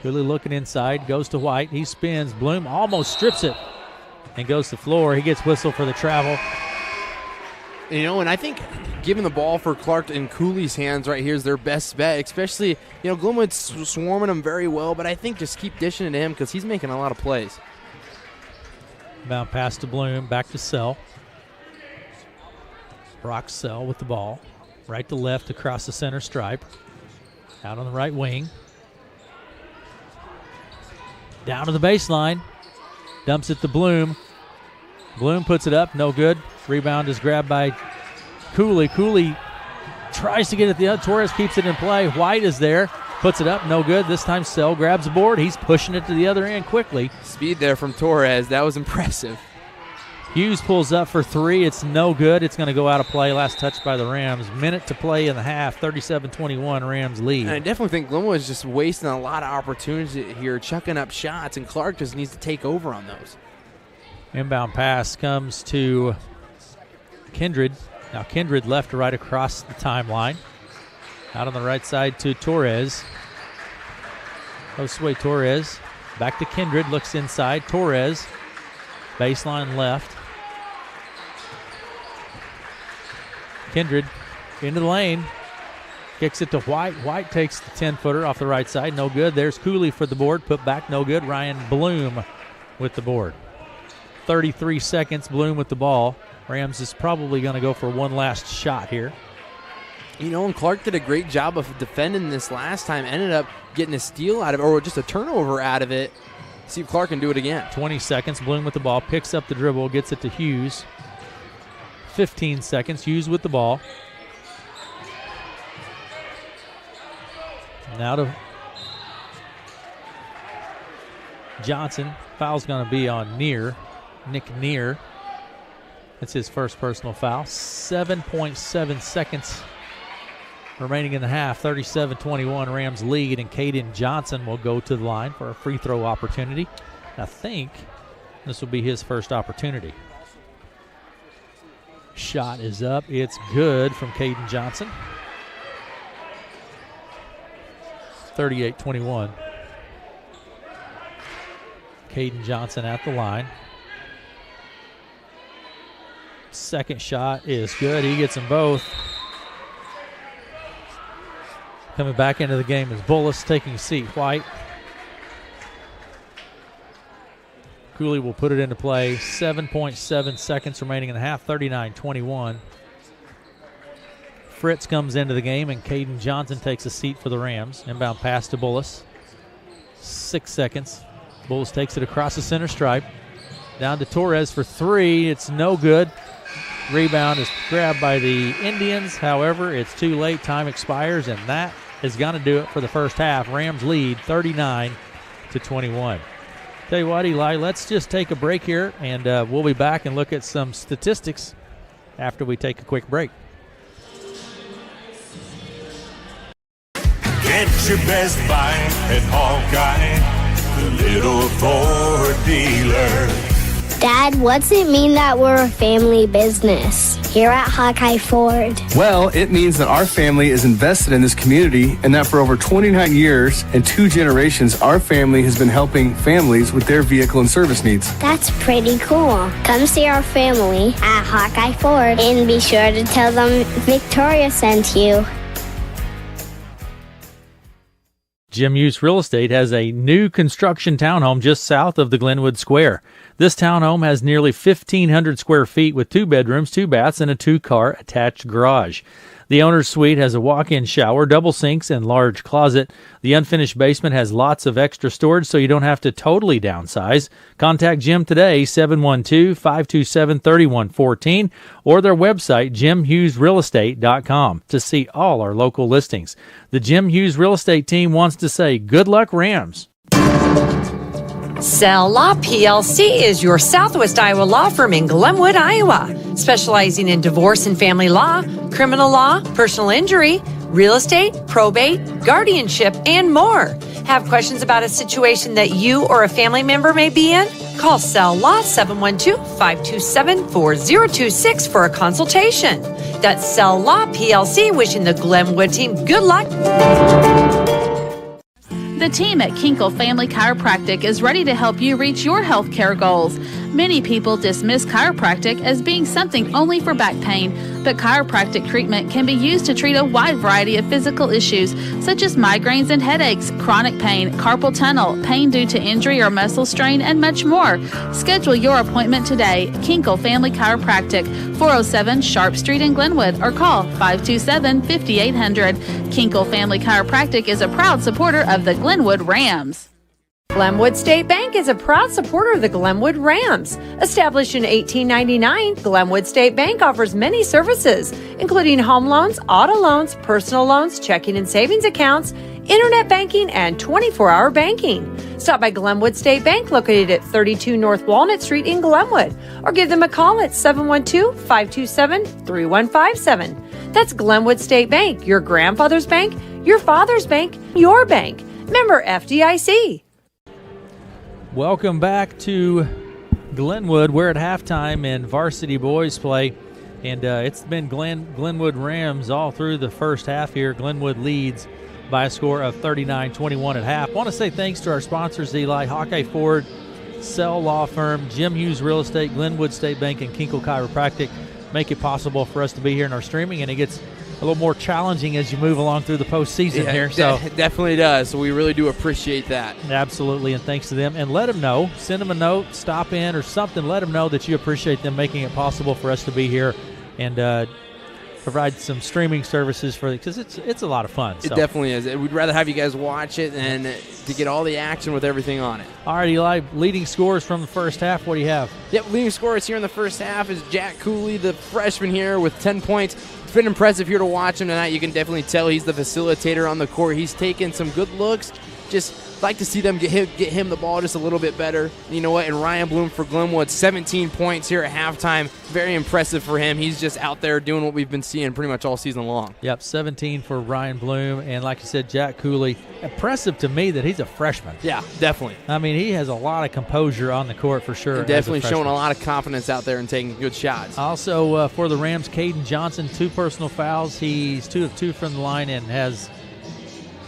Cooley looking inside, goes to White. He spins, Bloom almost strips it and goes to the floor. He gets whistled for the travel. And I think giving the ball for Clarke and Cooley's hands right here is their best bet, especially, Glenwood's swarming him very well, but I think just keep dishing it to him because he's making a lot of plays. Bound pass to Bloom, back to Sell. Brock Sell with the ball. Right to left across the center stripe. Out on the right wing. Down to the baseline. Dumps it to Bloom. Bloom puts it up, no good. Rebound is grabbed by Cooley. Cooley tries to get it the other. Torres keeps it in play. White is there. Puts it up, no good. This time Sell grabs the board. He's pushing it to the other end quickly. Speed there from Torres. That was impressive. Hughes pulls up for 3. It's no good. It's going to go out of play. Last touch by the Rams. Minute to play in the half. 37-21, Rams lead. And I definitely think Glenwood is just wasting a lot of opportunities here, chucking up shots, and Clarke just needs to take over on those. Inbound pass comes to Kindred. Now Kindred left to right across the timeline. Out on the right side to Torres. Josue Torres. Back to Kindred. Looks inside. Torres. Baseline left. Kindred into the lane. Kicks it to White. White takes the 10-footer off the right side. No good. There's Cooley for the board. Put back. No good. Ryan Bloom with the board. 33 seconds. Bloom with the ball. Rams is probably going to go for one last shot here. And Clarke did a great job of defending this last time. Ended up getting a steal out of it, or just a turnover out of it. See if Clarke can do it again. 20 seconds. Bloom with the ball. Picks up the dribble. Gets it to Hughes. 15 seconds. Hughes with the ball. Now to Johnson. Foul's going to be on Nick Neer. That's his first personal foul. 7.7 seconds remaining in the half. 37-21, Rams lead, and Caden Johnson will go to the line for a free throw opportunity. I think this will be his first opportunity. Shot is up. It's good from Caden Johnson. 38-21. Caden Johnson at the line. Second shot is good. He gets them both. Coming back into the game is Bullis taking a seat. White. Cooley will put it into play. 7.7 seconds remaining in the half. 39-21. Fritz comes into the game, and Caden Johnson takes a seat for the Rams. Inbound pass to Bullis. 6 seconds. Bullis takes it across the center stripe. Down to Torres for three. It's no good. Rebound is grabbed by the Indians. However, it's too late. Time expires, and that is going to do it for the first half. Rams lead 39-21. Tell you what, Eli, let's just take a break here, and we'll be back and look at some statistics after we take a quick break. Get your best buy at Hawkeye, the little Ford dealer. Dad, what's it mean that we're a family business here at Hawkeye Ford? Well, it means that our family is invested in this community and that for over 29 years and 2 generations, our family has been helping families with their vehicle and service needs. That's pretty cool. Come see our family at Hawkeye Ford and be sure to tell them Victoria sent you. Jim Hughes Real Estate has a new construction townhome just south of the Glenwood Square. This townhome has nearly 1,500 square feet with 2 bedrooms, 2 baths, and a 2-car attached garage. The owner's suite has a walk-in shower, double sinks, and large closet. The unfinished basement has lots of extra storage, so you don't have to totally downsize. Contact Jim today, 712-527-3114, or their website, jimhughesrealestate.com, to see all our local listings. The Jim Hughes Real Estate team wants to say good luck, Rams. Cell Law PLC is your Southwest Iowa law firm in Glenwood, Iowa, specializing in divorce and family law, criminal law, personal injury, real estate, probate, guardianship, and more. Have questions about a situation that you or a family member may be in? Call Cell Law 712-527-4026 for a consultation. That's Cell Law PLC, wishing the Glenwood team good luck. The team at Kinkle Family Chiropractic is ready to help you reach your health care goals. Many people dismiss chiropractic as being something only for back pain, but chiropractic treatment can be used to treat a wide variety of physical issues such as migraines and headaches, chronic pain, carpal tunnel, pain due to injury or muscle strain, and much more. Schedule your appointment today. Kinkle Family Chiropractic, 407 Sharp Street in Glenwood, or call 527-5800. Kinkle Family Chiropractic is a proud supporter of the Glenwood Rams. Glenwood State Bank is a proud supporter of the Glenwood Rams. Established in 1899, Glenwood State Bank offers many services, including home loans, auto loans, personal loans, checking and savings accounts, internet banking, and 24-hour banking. Stop by Glenwood State Bank, located at 32 North Walnut Street in Glenwood, or give them a call at 712-527-3157. That's Glenwood State Bank, your grandfather's bank, your father's bank, your bank. Member FDIC. Welcome back to Glenwood. We're at halftime in varsity boys play, and it's been Glenwood Rams all through the first half here. Glenwood leads by a score of 39-21 at half. Want to say thanks to our sponsors, Eli, Hawkeye Ford, Cell Law Firm, Jim Hughes Real Estate, Glenwood State Bank, and Kinkle Chiropractic make it possible for us to be here in our streaming, and it gets a little more challenging as you move along through the postseason here. So it definitely does. So we really do appreciate that. Absolutely, and thanks to them. And let them know, send them a note, stop in or something. Let them know that you appreciate them making it possible for us to be here and provide some streaming services for because it's a lot of fun. It definitely is. We'd rather have you guys watch it than to get all the action with everything on it. All right, Eli, leading scores from the first half. What do you have? Yep, leading scorers here in the first half is Jack Cooley, the freshman here, with 10 points. It's been impressive here to watch him tonight. You can definitely tell he's the facilitator on the court. He's taken some good looks. Just like to see them get him the ball just a little bit better. You know what? And Ryan Bloom for Glenwood, 17 points here at halftime. Very impressive for him. He's just out there doing what we've been seeing pretty much all season long. Yep, 17 for Ryan Bloom. And like you said, Jack Cooley, impressive to me that he's a freshman. Yeah, definitely. I mean, he has a lot of composure on the court for sure. And definitely showing a lot of confidence out there and taking good shots. Also, for the Rams, Caden Johnson, 2 personal fouls. He's 2 of 2 from the line and has,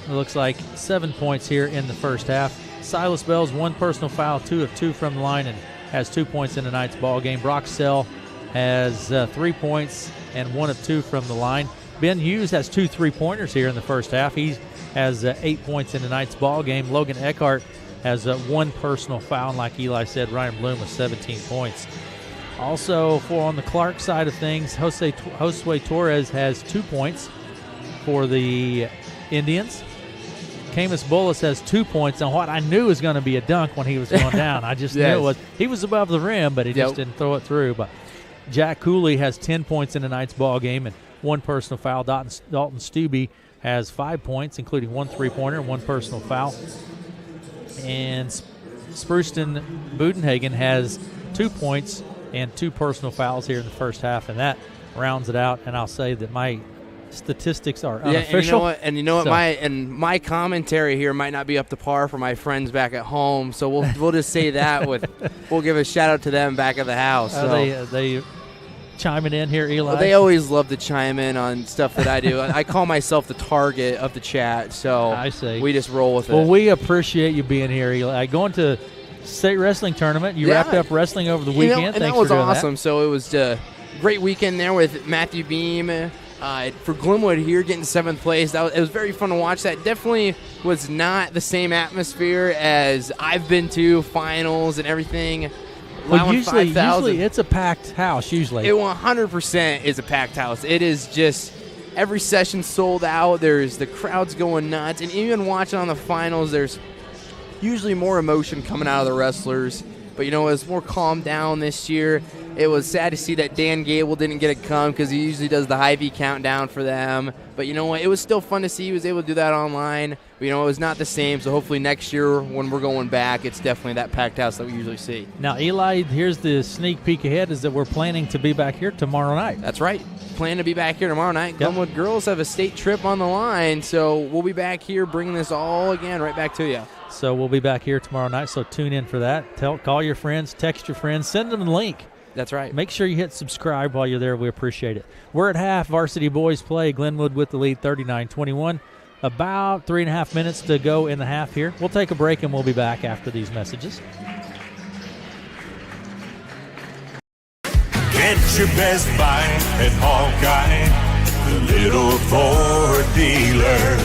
it looks like, 7 points here in the first half. Silas Bell's 1 personal foul, 2 of 2 from the line, and has 2 points in tonight's ball game. Brock Sell has 3 points and 1 of 2 from the line. Ben Hughes has 2 3-pointers here in the first half. He has 8 points in tonight's ball game. Logan Eckhart has 1 personal foul, and like Eli said, Ryan Bloom with 17 points. Also, on the Clarke side of things, Josue Torres has 2 points for the Indians. Camus Bullis has 2 points on what I knew was going to be a dunk when he was going down. I just knew it was. He was above the rim, but he just didn't throw it through. But Jack Cooley has 10 points in tonight's ball game and 1 personal foul. Dalton Stubbe has 5 points, including 1 3-pointer and 1 personal foul. And Spruceton Budenhagen has 2 points and 2 personal fouls here in the first half, and that rounds it out. And I'll say that my statistics are unofficial. And you know what? My commentary here might not be up to par for my friends back at home, so we'll just say that we'll give a shout out to them back at the house. They chiming in here, Eli? Well, they always love to chime in on stuff that I do. I call myself the target of the chat, so I see. We just roll with it. Well, we appreciate you being here, Eli. Going to state wrestling tournament. You wrapped up wrestling over the weekend. And Thanks that was for doing awesome. That. So it was a great weekend there with Matthew Beam. For Glenwood here getting 7th place, it was very fun to watch. That definitely was not the same atmosphere as I've been to, finals and everything. Well, usually it's a packed house, usually. It 100% is a packed house. It is just every session sold out. There's the crowds going nuts. And even watching on the finals, there's usually more emotion coming out of the wrestlers. But, it was more calmed down this year. It was sad to see that Dan Gable didn't get to come because he usually does the Hy-Vee countdown for them. But you know what? It was still fun to see he was able to do that online. But, it was not the same. So hopefully next year when we're going back, it's definitely that packed house that we usually see. Now, Eli, here's the sneak peek ahead is that we're planning to be back here tomorrow night. That's right. Plan to be back here tomorrow night. Glenwood girls have a state trip on the line. So we'll be back here bringing this all again right back to you. So we'll be back here tomorrow night. So tune in for that. Call your friends, text your friends, send them the link. That's right. Make sure you hit subscribe while you're there. We appreciate it. We're at half. Varsity boys play. Glenwood with the lead, 39-21. About 3.5 minutes to go in the half here. We'll take a break, and we'll be back after these messages. Get your Best Buy at Hawkeye, the little Ford dealer.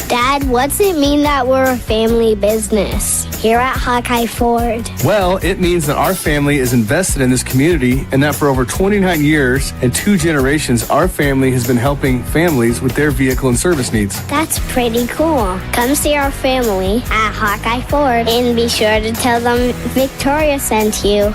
Dad, what's it mean that we're a family business here at Hawkeye Ford? Well, it means that our family is invested in this community and that for over 29 years and 2 generations, our family has been helping families with their vehicle and service needs. That's pretty cool. Come see our family at Hawkeye Ford and be sure to tell them Victoria sent you.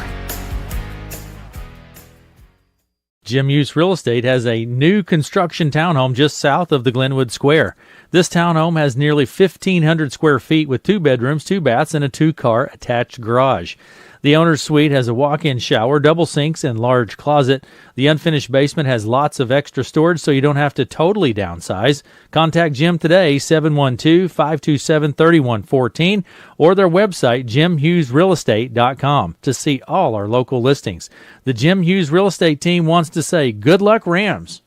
Jim Hughes Real Estate has a new construction townhome just south of the Glenwood Square. This townhome has nearly 1,500 square feet with 2 bedrooms, 2 baths, and a 2-car attached garage. The owner's suite has a walk-in shower, double sinks, and large closet. The unfinished basement has lots of extra storage, so you don't have to totally downsize. Contact Jim today, 712-527-3114, or their website, jimhughesrealestate.com, to see all our local listings. The Jim Hughes Real Estate team wants to say good luck, Rams.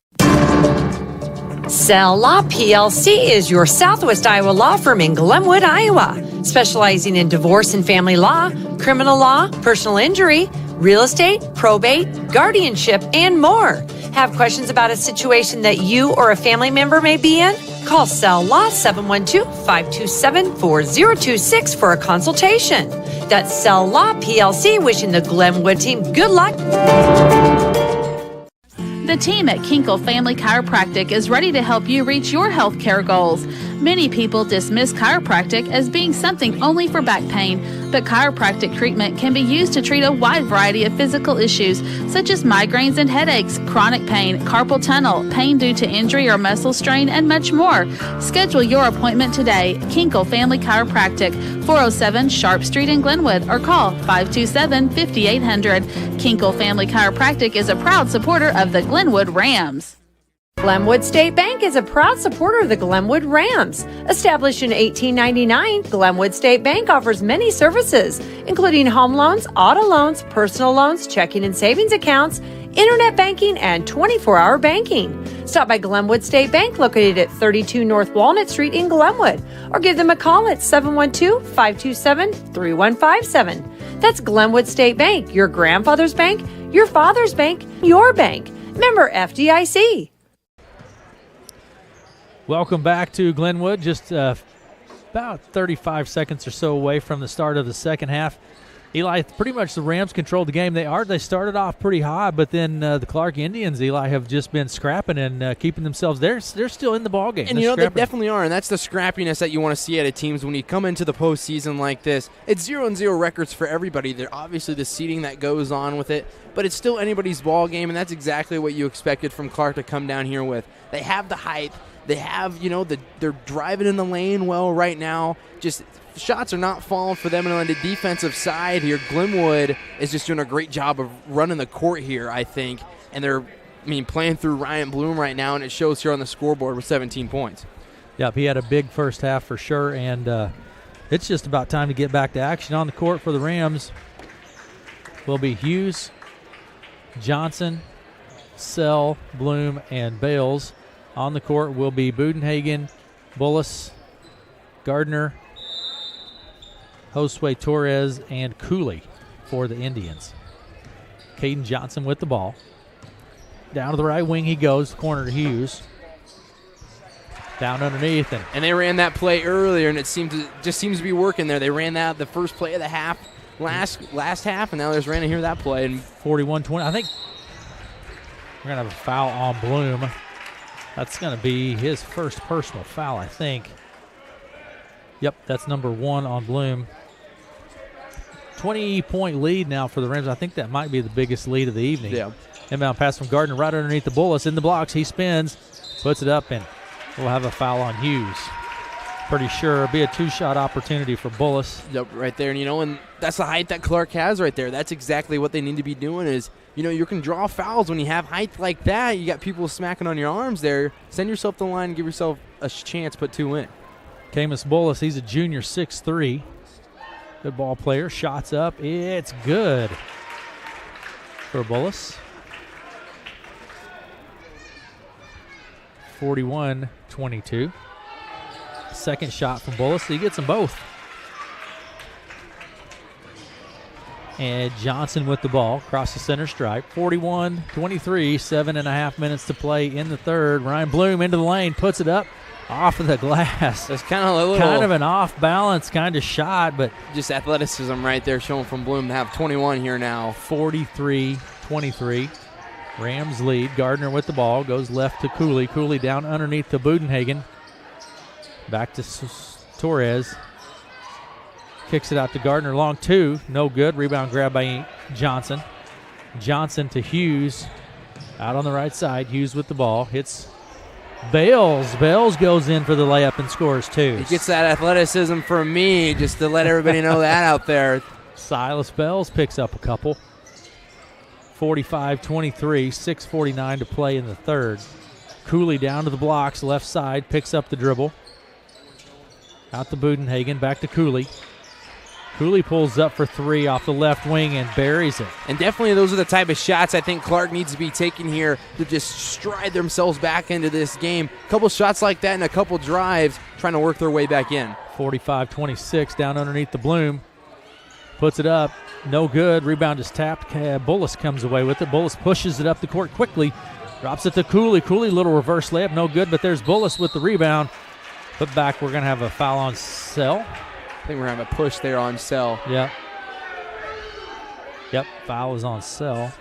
Cell Law PLC is your Southwest Iowa law firm in Glenwood, Iowa, specializing in divorce and family law, criminal law, personal injury, real estate, probate, guardianship, and more. Have questions about a situation that you or a family member may be in? Call Cell Law 712-527-4026 for a consultation. That's Cell Law PLC wishing the Glenwood team good luck. The team at Kinkle Family Chiropractic is ready to help you reach your health care goals. Many people dismiss chiropractic as being something only for back pain, but chiropractic treatment can be used to treat a wide variety of physical issues, such as migraines and headaches, chronic pain, carpal tunnel, pain due to injury or muscle strain, and much more. Schedule your appointment today. Kinkle Family Chiropractic, 407 Sharp Street in Glenwood, or call 527-5800. Kinkle Family Chiropractic is a proud supporter of the Glenwood Rams. Glenwood State Bank is a proud supporter of the Glenwood Rams. Established in 1899, Glenwood State Bank offers many services, including home loans, auto loans, personal loans, checking and savings accounts, internet banking, and 24-hour banking. Stop by Glenwood State Bank, located at 32 North Walnut Street in Glenwood, or give them a call at 712-527-3157. That's Glenwood State Bank, your grandfather's bank, your father's bank, your bank. Member FDIC. Welcome back to Glenwood. Just about 35 seconds or so away from the start of the second half. Eli, pretty much the Rams controlled the game. They started off pretty high, but then the Clarke Indians, Eli, have just been scrapping and keeping themselves. They're still in the ballgame. And, they definitely are, and that's the scrappiness that you want to see out of teams when you come into the postseason like this. It's 0-0 records for everybody. They're obviously the seeding that goes on with it, but it's still anybody's ballgame, and that's exactly what you expected from Clarke to come down here with. They have the height. They have, they're driving in the lane well right now. Just shots are not falling for them. And on the defensive side here, Glenwood is just doing a great job of running the court here, I think. And they're, playing through Ryan Bloom right now, and it shows here on the scoreboard with 17 points. Yep, he had a big first half for sure, and it's just about time to get back to action. On the court for the Rams will be Hughes, Johnson, Sell, Bloom, and Bales. On the court will be Budenhagen, Bullis, Gardner, Josue Torres, and Cooley for the Indians. Caden Johnson with the ball. Down to the right wing he goes, corner to Hughes. Down underneath. And they ran that play earlier, and it just seems to be working there. They ran that the first play of the half, last half, and now there's ran here that play. And 41-20. I think we're going to have a foul on Bloom. That's going to be his first personal foul, I think. Yep, that's number 1 on Bloom. 20-point lead now for the Rams. I think that might be the biggest lead of the evening. Yeah. Inbound pass from Gardner right underneath the Bullis. In the blocks, he spins, puts it up, and we'll have a foul on Hughes. Pretty sure it'll be a 2-shot opportunity for Bullis. Yep, right there. And that's the height that Clarke has right there. That's exactly what they need to be doing is, you can draw fouls when you have height like that. You got people smacking on your arms there. Send yourself to the line and give yourself a chance, put 2 in. Camus Bullis, he's a junior, 6'3". Good ball player. Shots up. It's good for Bullis. 41-22. Second shot from Bullis. He gets them both. And Johnson with the ball across the center stripe. 41-23, 7.5 minutes to play in the third. Ryan Bloom into the lane, puts it up off of the glass. That's kind of an off-balance kind of shot, but just athleticism right there showing from Bloom to have 21 here now. 43-23. Rams lead. Gardner with the ball. Goes left to Cooley. Cooley down underneath to Budenhagen. Back to Torres. Kicks it out to Gardner. Long 2. No good. Rebound grab by Johnson. Johnson to Hughes. Out on the right side. Hughes with the ball. Hits Bales. Bales goes in for the layup and scores 2. He gets that athleticism from me just to let everybody know that out there. Silas Bales picks up a couple. 45-23, 6:49 to play in the third. Cooley down to the blocks, left side, picks up the dribble. Out to Budenhagen, back to Cooley. Cooley pulls up for 3 off the left wing and buries it. And definitely those are the type of shots I think Clarke needs to be taking here to just stride themselves back into this game. A couple shots like that and a couple drives trying to work their way back in. 45-26 down underneath the Bloom. Puts it up. No good. Rebound is tapped. Bullis comes away with it. Bullis pushes it up the court quickly. Drops it to Cooley. Cooley, little reverse layup. No good, but there's Bullis with the rebound. Put back. We're going to have a foul on Sell. I think we're going to have a push there on Sell. Yeah. Yep, foul is on Sell.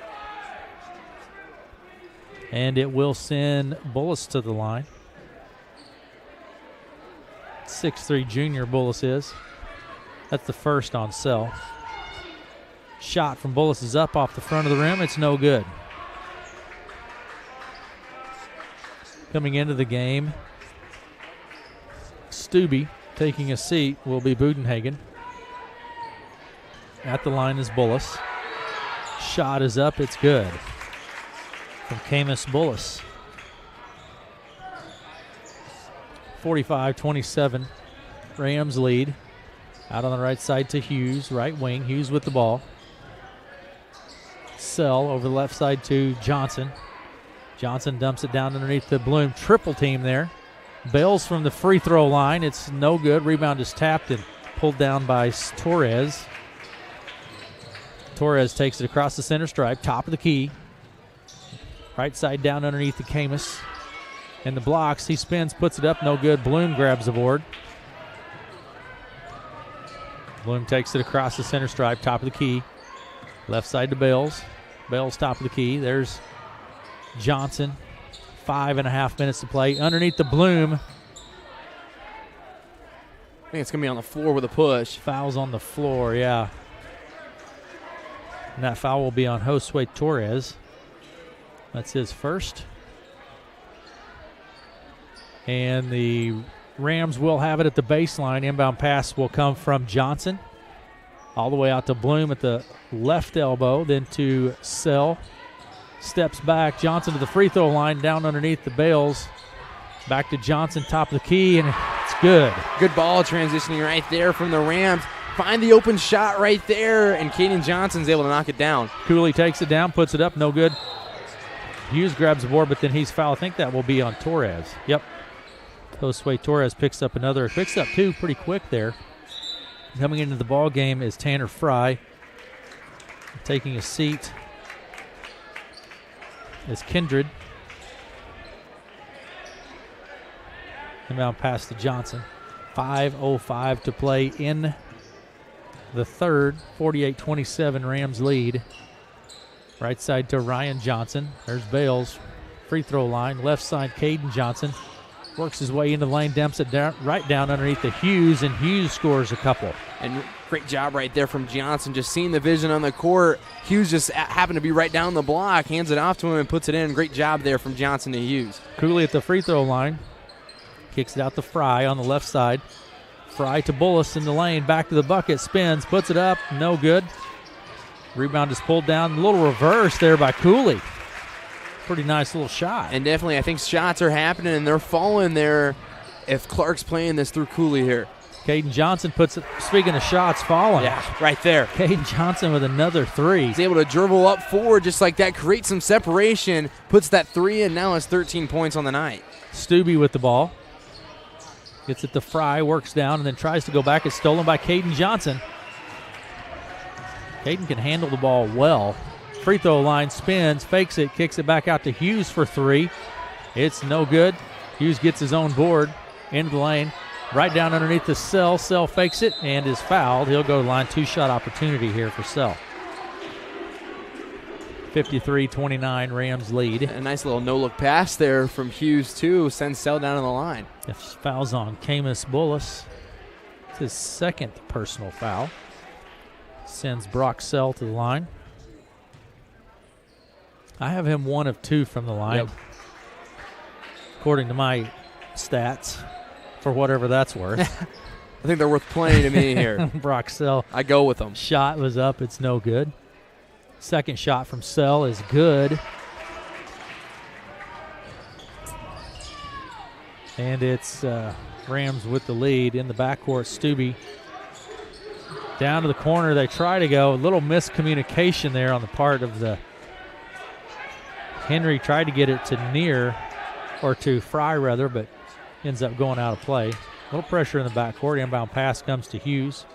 And it will send Bullis to the line. 6'3" junior Bullis is. That's the first on Sell. Shot from Bullis is up off the front of the rim. It's no good. Coming into the game, Stubbe taking a seat will be Budenhagen. At the line is Bullis. Shot is up. It's good. From Camus Bullis. 45-27. Rams lead. Out on the right side to Hughes, right wing. Hughes with the ball. Sell over the left side to Johnson. Johnson dumps it down underneath the Bloom. Triple team there. Bales from the free throw line. It's no good. Rebound is tapped and pulled down by Torres. Torres takes it across the center stripe, top of the key. Right side down underneath the Camus. And the blocks, he spins, puts it up, no good. Bloom grabs the board. Bloom takes it across the center stripe, top of the key. Left side to Bales. Bales top of the key. There's Johnson. 5.5 minutes to play. Underneath the Bloom. I think it's going to be on the floor with a push. Foul's on the floor, yeah. And that foul will be on Josue Torres. That's his first. And the Rams will have it at the baseline. Inbound pass will come from Johnson. All the way out to Bloom at the left elbow, then to Sell. Steps back. Johnson to the free throw line, down underneath the Bales. Back to Johnson, top of the key, and it's good. Good ball transitioning right there from the Rams. Find the open shot right there, and Caden Johnson's able to knock it down. Cooley takes it down, puts it up, no good. Hughes grabs the board, but then he's fouled. I think that will be on Torres. Yep. Josue Torres picks up two pretty quick there. Coming into the ball game is Tanner Fry. Taking a seat is Kindred. Inbound pass to Johnson. 5:05 to play in the third. 48-27 Rams lead. Right side to Ryan Johnson. There's Bales. Free throw line. Left side, Caden Johnson. Works his way into the lane, dumps it down, right down underneath the Hughes, and Hughes scores a couple. And great job right there from Johnson, just seeing the vision on the court. Hughes just happened to be right down the block, hands it off to him and puts it in. Great job there from Johnson to Hughes. Cooley at the free throw line. Kicks it out to Fry on the left side. Fry to Bullis in the lane, back to the bucket, spins, puts it up, no good. Rebound is pulled down. A little reverse there by Cooley. Pretty nice little shot. And definitely, I think shots are happening, and they're falling there if Clarke's playing this through Cooley here. Caden Johnson puts it, speaking of shots falling. Yeah, right there. Caden Johnson with another three. He's able to dribble up forward just like that, create some separation, puts that three in, now has 13 points on the night. Stubbe with the ball. Gets it to Fry, works down, and then tries to go back. It's stolen by Caden Johnson. Caden can handle the ball well. Free throw line, spins, fakes it, kicks it back out to Hughes for three. It's no good. Hughes gets his own board into the lane. Right down underneath the Sell. Sell fakes it and is fouled. He'll go to line. Two-shot opportunity here for Sell. 53-29, Rams lead. A nice little no-look pass there from Hughes, too. Sends Sell down on the line. The foul's on Camus Bullis. It's his second personal foul. Sends Brock Sell to the line. I have him 1 of 2 from the line, according to my stats, for whatever that's worth. I think they're worth plenty to me here. Brock Sell. I go with them. Shot was up. It's no good. Second shot from Sell is good. And it's Rams with the lead in the backcourt. Stubbe down to the corner. They try to go. A little miscommunication there on the part of the Henry. Tried to get it to near, or to Fry rather, but ends up going out of play. A little pressure in the backcourt. Inbound pass comes to Hughes.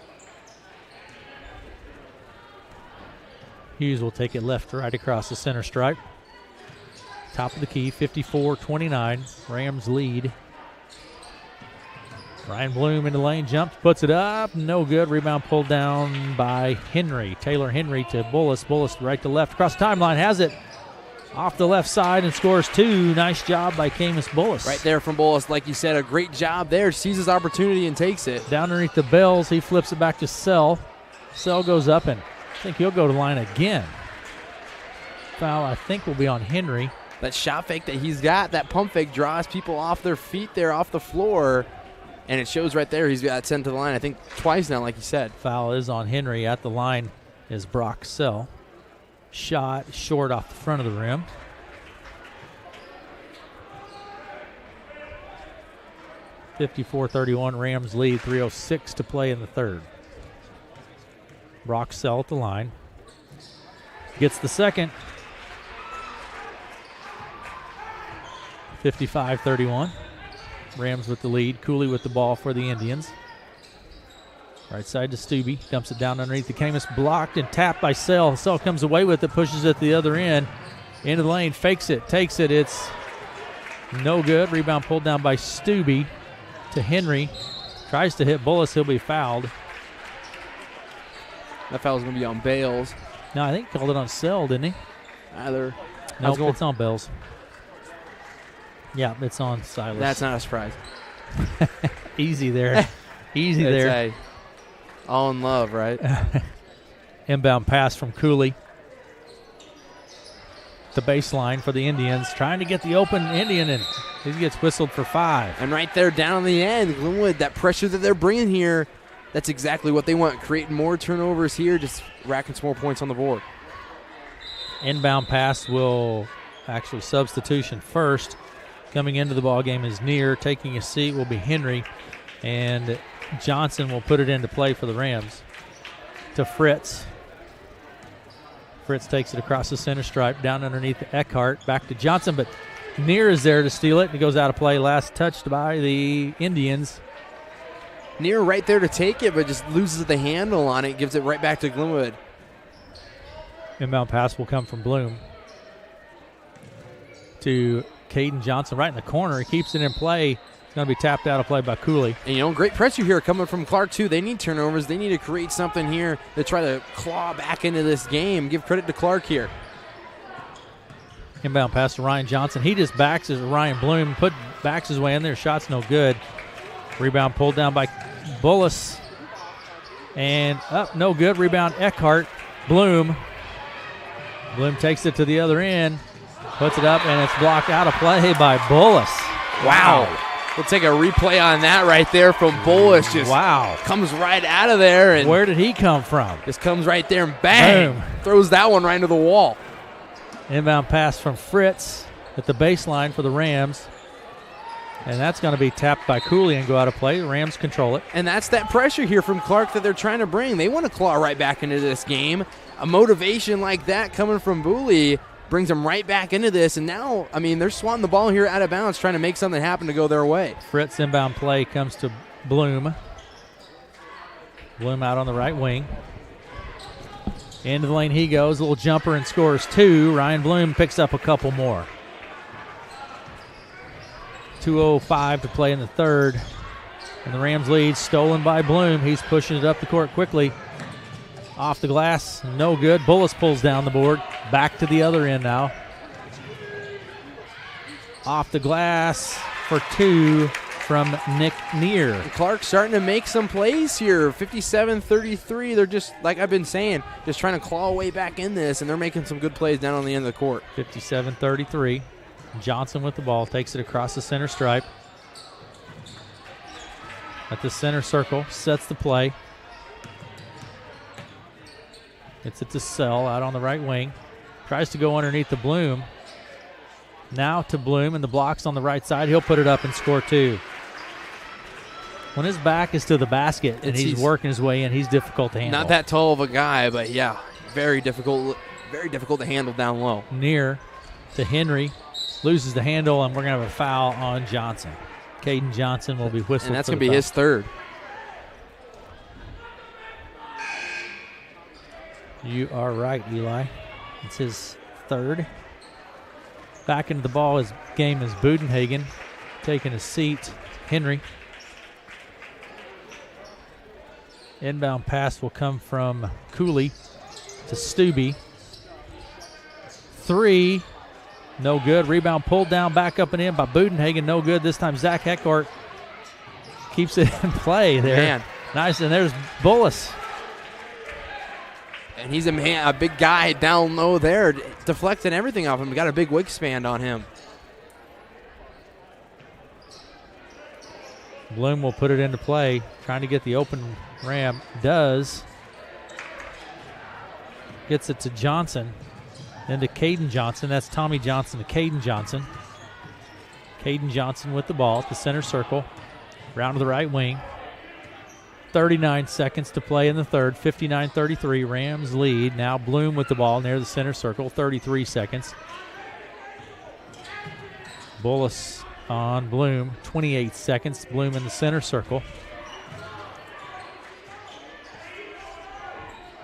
Hughes will take it left to right across the center stripe. Top of the key, 54-29. Rams lead. Ryan Bloom in the lane, jumps, puts it up, no good. Rebound pulled down by Henry. Taylor Henry to Bullis. Bullis right to left across the timeline, has it off the left side and scores 2. Nice job by Camus Bullis. Right there from Bullis, like you said, a great job there. Sees his opportunity and takes it. Down underneath the Bells, he flips it back to Sell. Sell goes up, and I think he'll go to line again. Foul, I think, will be on Henry. That shot fake that he's got, that pump fake, draws people off their feet there, off the floor. And it shows right there he's got sent to the line, I think, twice now, like you said. Foul is on Henry. At the line is Brock Sell. Shot short off the front of the rim. (54-31) Rams lead. 3:06 to play in the third. Brock Sell at the line. Gets the second. 55-31. Rams with the lead. Cooley with the ball for the Indians. Right side to Stubbe. Dumps it down underneath the Camus. Blocked and tapped by Sell. Sell comes away with it. Pushes it the other end. Into the lane. Fakes it. Takes it. It's no good. Rebound pulled down by Stubbe to Henry. Tries to hit Bullis. He'll be fouled. That foul's going to be on Bales. No, I think he called it on Sell, didn't he? Either. No, it's on Bales. Yeah, it's on Silas. That's not a surprise. Easy there. Easy there. All in love, right? Inbound pass from Cooley. The baseline for the Indians, trying to get the open Indian, and he gets whistled for 5. And right there down the end, Glenwood, that pressure that they're bringing here, that's exactly what they want, creating more turnovers here, just racking some more points on the board. Inbound pass will actually substitution first. Coming into the ball game is Near. Taking a seat will be Henry, and Johnson will put it into play for the Rams. To Fritz. Fritz takes it across the center stripe, down underneath Eckhart, back to Johnson, but Near is there to steal it, and it goes out of play. Last touched by the Indians. Near right there to take it, but just loses the handle on it, gives it right back to Glenwood. Inbound pass will come from Bloom to Caden Johnson right in the corner. He keeps it in play. It's going to be tapped out of play by Cooley. And, great pressure here coming from Clarke, too. They need turnovers. They need to create something here to try to claw back into this game. Give credit to Clarke here. Inbound pass to Ryan Johnson. He just backs as Ryan Bloom, backs his way in there. Shot's no good. Rebound pulled down by Bullis. And up, no good. Rebound Eckhart. Bloom takes it to the other end, puts it up, and it's blocked out of play by Bullis. Wow. We'll take a replay on that right there from Bullis. Just comes right out of there. And where did he come from? Just comes right there and bang. Boom. Throws that one right into the wall. Inbound pass from Fritz at the baseline for the Rams. And that's going to be tapped by Cooley and go out of play. The Rams control it. And that's that pressure here from Clarke that they're trying to bring. They want to claw right back into this game. A motivation like that coming from Booley brings them right back into this. And now, they're swatting the ball here out of bounds, trying to make something happen to go their way. Fritz inbound play comes to Bloom. Bloom out on the right wing. Into the lane he goes. A little jumper and scores 2. Ryan Bloom picks up a couple more. 2:05 to play in the third. And the Rams lead, stolen by Bloom. He's pushing it up the court quickly. Off the glass, no good. Bullis pulls down the board. Back to the other end now. Off the glass for 2 from Nick Near. Clarke starting to make some plays here. 57-33. They're just, like I've been saying, just trying to claw way back in this, and they're making some good plays down on the end of the court. 57-33. Johnson with the ball, takes it across the center stripe. At the center circle, sets the play. Gets it to Sell out on the right wing. Tries to go underneath the Bloom. Now to Bloom, and the block's on the right side. He'll put it up and score 2. When his back is to the basket and he's working his way in, he's difficult to handle. Not that tall of a guy, but yeah, very difficult to handle down low. Near to Henry. Loses the handle, and we're going to have a foul on Johnson. Caden Johnson will be whistled. And that's going to be his third. You are right, Eli. It's his third. Back into the ball, his game is Budenhagen. Taking a seat, Henry. Inbound pass will come from Cooley to Stubbe. 3. No good. Rebound pulled down, back up and in by Budenhagen. No good. This time Zach Eckhart keeps it in play there. Man. Nice. And there's Bullis. And he's a big guy down low there, deflecting everything off him. Got a big wingspan on him. Bloom will put it into play, trying to get the open Ram. Does. Gets it to Johnson. Then to Caden Johnson. That's Tommy Johnson to Caden Johnson. Caden Johnson with the ball at the center circle. Round to the right wing. 39 seconds to play in the third. 59-33. Rams lead. Now Bloom with the ball near the center circle. 33 seconds. Bullis on Bloom. 28 seconds. Bloom in the center circle.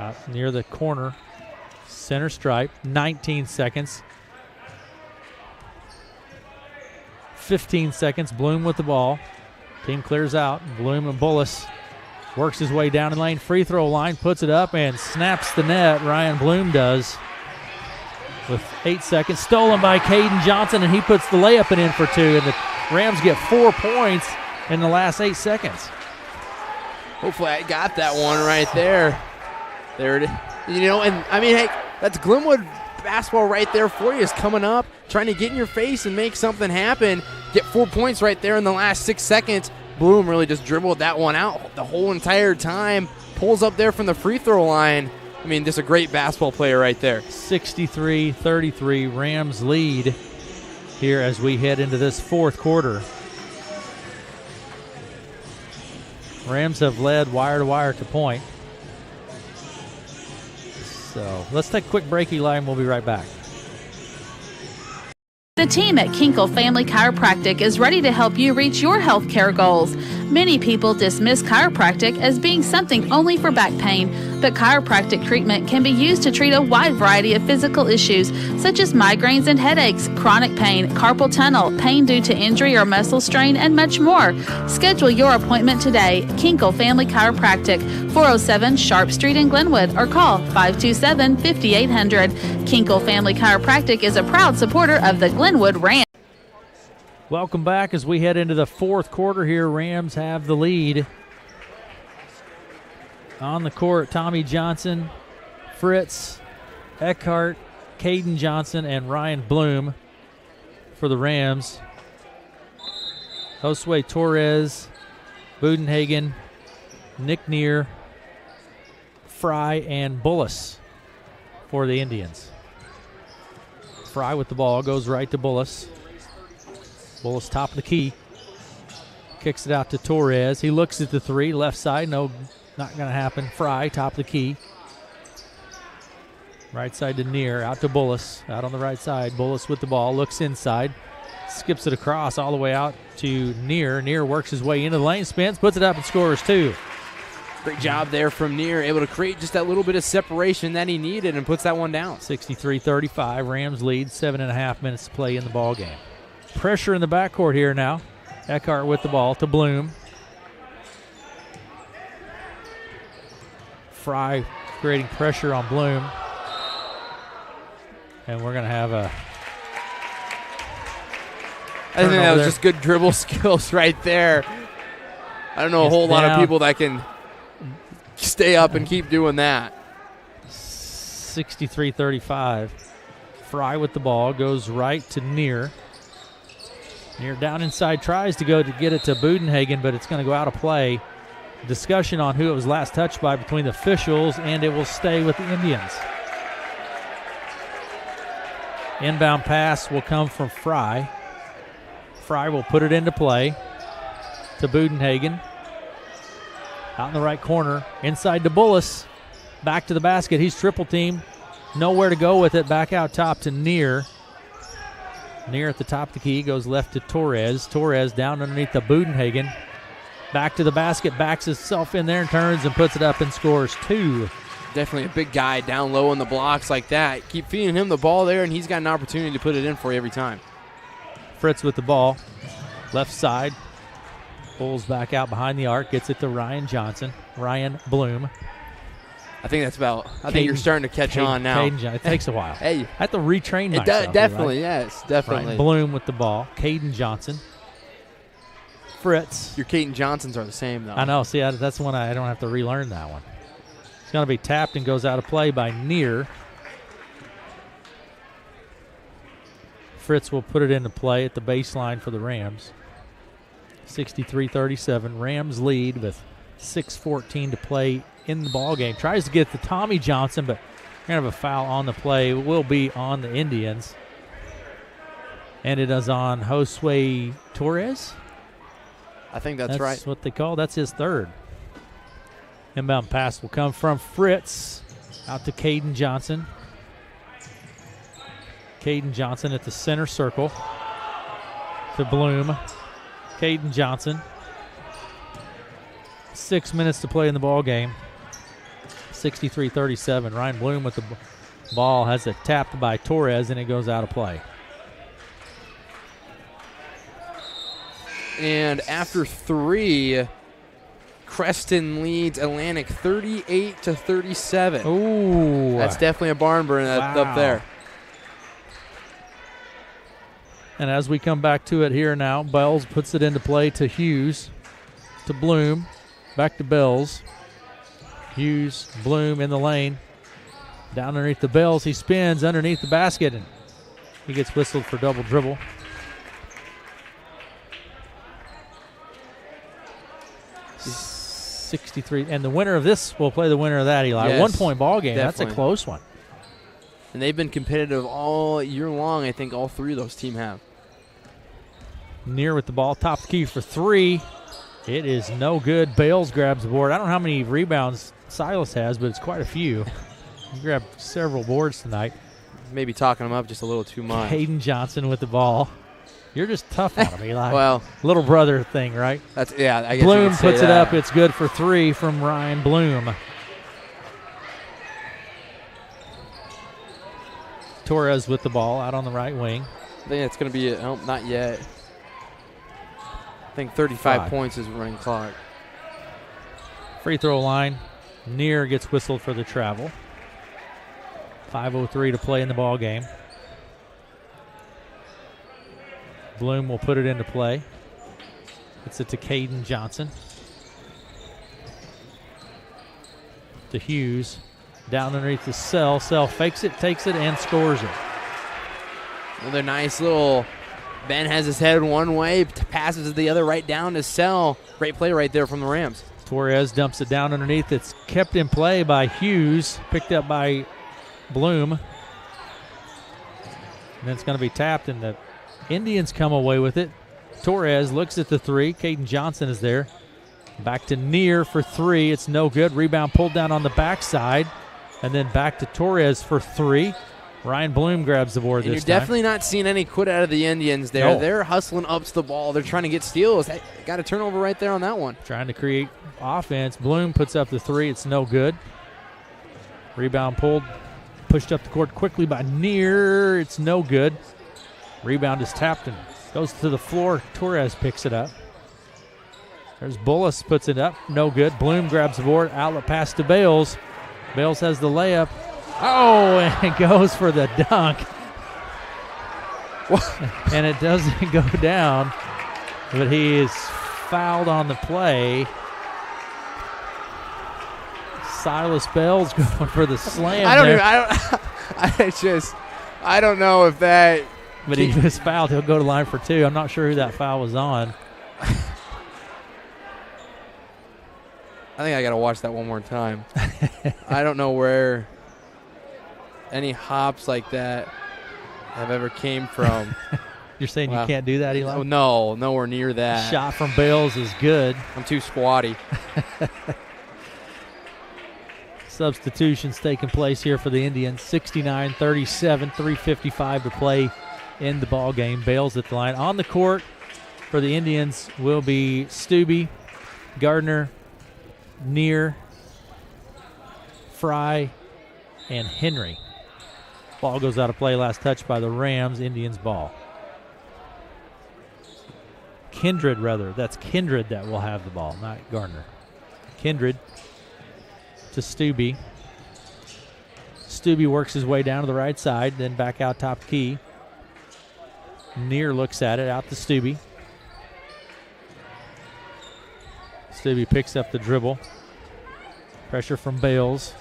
Out near the corner. Center stripe, 19 seconds. 15 seconds, Bloom with the ball. Team clears out. Bloom and Bullis Works his way down in lane, free throw line, puts it up and snaps the net. Ryan Bloom does. With 8 seconds, stolen by Caden Johnson, and he puts the layup in for 2. And the Rams get 4 points in the last 8 seconds. Hopefully I got that one right there. There it is. And I mean, hey, that's Glenwood basketball right there for you. Is coming up, trying to get in your face and make something happen. Get 4 points right there in the last 6 seconds. Bloom really just dribbled that one out the whole entire time. Pulls up there from the free throw line. I mean, just a great basketball player right there. 63-33, Rams lead here as we head into this fourth quarter. Rams have led wire to wire to point. So let's take a quick break, Eli, and we'll be right back. The team at Kinkle Family Chiropractic is ready to help you reach your health care goals. Many people dismiss chiropractic as being something only for back pain, but chiropractic treatment can be used to treat a wide variety of physical issues such as migraines and headaches, chronic pain, carpal tunnel, pain due to injury or muscle strain, and much more. Schedule your appointment today. Kinkle Family Chiropractic, 407 Sharp Street in Glenwood, or call 527-5800. Kinkle Family Chiropractic is a proud supporter of the Glenwood Rams. Welcome back as we head into the fourth quarter here. Rams have the lead. On the court, Tommy Johnson, Fritz, Eckhart, Caden Johnson, and Ryan Bloom for the Rams. Josue Torres, Budenhagen, Nick Neer, Fry, and Bullis for the Indians. Fry with the ball, goes right to Bullis. Bullis top of the key. Kicks it out to Torres. He looks at the three, left side. No, not going to happen. Fry, top of the key. Right side to Neer, out to Bullis. Out on the right side. Bullis with the ball, looks inside. Skips it across all the way out to Neer. Neer works his way into the lane, spins, puts it up and scores 2. Great job there from Neer, able to create just that little bit of separation that he needed and puts that one down. 63-35, Rams lead, 7.5 minutes to play in the ball game. Pressure in the backcourt here now. Eckhart with the ball to Bloom. Fry creating pressure on Bloom. And we're going to have a I think that was just good dribble skills right there. I don't know a whole lot of people that can stay up and keep doing that. 63-35. Fry with the ball, goes right to Neer. Neer down inside, tries to go to get it to Budenhagen, but it's going to go out of play. Discussion on who it was last touched by between the officials, and it will stay with the Indians. Inbound pass will come from Fry. Fry will put it into play to Budenhagen. Out in the right corner, inside to Bullis. Back to the basket, he's triple teamed. Nowhere to go with it, back out top to Neer. Neer at the top of the key, goes left to Torres. Torres down underneath the Budenhagen. Back to the basket, backs himself in there and turns and puts it up and scores 2. Definitely a big guy down low in the blocks like that. Keep feeding him the ball there, and he's got an opportunity to put it in for you every time. Fritz with the ball, left side. Pulls back out behind the arc, gets it to Ryan Bloom. I think that's about. I think you're starting to catch on now. It takes a while. Hey, I have to retrain myself. Definitely, right? yes, definitely. Ryan Bloom with the ball. Caden Johnson. Fritz. Your Caden Johnsons are the same, though. I know. See, that's one I don't have to relearn that one. It's going to be tapped and goes out of play by Neer. Fritz will put it into play at the baseline for the Rams. 63-37. Rams lead with 6:14 to play in the ball game. Tries to get to Tommy Johnson, but kind of a foul on the play. It will be on the Indians. And it is on Josue Torres. I think that's right. That's what they call. That's his third. Inbound pass will come from Fritz out to Caden Johnson. Caden Johnson at the center circle to Bloom. Caden Johnson. 6 minutes to play in the ball game. 63-37. Ryan Bloom with the ball has it tapped by Torres, and it goes out of play. And after 3, Creston leads Atlantic 38-37. Ooh. That's definitely a barn burner up there. And as we come back to it here now, Bells puts it into play to Hughes, to Bloom, back to Bells. Hughes, Bloom in the lane. Down underneath the Bells, he spins underneath the basket, and he gets whistled for double dribble. He's 63, and the winner of this will play the winner of that, Eli. Yes, 1 point ball game. definitely. That's a close one. And they've been competitive all year long. I think all three of those teams have. Near with the ball, top of the key for three. It is no good. Bales grabs the board. I don't know how many rebounds Silas has, but it's quite a few. He grabbed several boards tonight. Maybe talking him up just a little too much. Hayden Johnson with the ball. You're just tough on him, Eli. Well, little brother thing, right? I guess you Bloom could say puts it that. up. It's good for three from Ryan Bloom. Torres with the ball out on the right wing. I think it's going to be not yet. I think 35 points is running Clarke. Free throw line. Near gets whistled for the travel. 5:03 to play in the ball game. Bloom will put it into play. It's it to Caden Johnson. To Hughes. Down underneath the Sell. Sell fakes it, takes it, and scores it. Another nice little. Ben has his head one way, passes it the other right down to Sell. Great play right there from the Rams. Torres dumps it down underneath. It's kept in play by Hughes, picked up by Bloom. And then it's going to be tapped, and the Indians come away with it. Torres looks at the three. Caden Johnson is there. Back to Near for three. It's no good. Rebound pulled down on the backside. And then back to Torres for three. Ryan Bloom grabs the board and this time. You're definitely not seeing any quit out of the Indians there. No. They're hustling up to the ball. They're trying to get steals. Got a turnover right there on that one. Trying to create offense. Bloom puts up the three. It's no good. Rebound pulled. Pushed up the court quickly by Near. It's no good. Rebound is tapped and goes to the floor. Torres picks it up. There's Bullis, puts it up. No good. Bloom grabs the board. Outlet pass to Bales. Bales has the layup. Oh, and it goes for the dunk. And it doesn't go down, but he is fouled on the play. Silas Bell's going for the slam. I don't know if that. But he was fouled. He'll go to line for two. I'm not sure who that foul was on. I think I got to watch that one more time. I don't know where any hops like that have ever came from. You're saying you can't do that, Eli? Oh, no, nowhere near that. Shot from Bales is good. I'm too squatty. Substitutions taking place here for the Indians. 69-37, 3:55 to play in the ball game. Bales at the line. On the court for the Indians will be Stubbe, Gardner, Near, Fry, and Henry. Ball goes out of play. Last touch by the Rams. Indians ball. Kindred, rather. That's Kindred that will have the ball, not Gardner. Kindred to Stubbe. Stubbe works his way down to the right side, then back out top key. Near looks at it, out to Stubbe. Stubbe picks up the dribble. Pressure from Bales.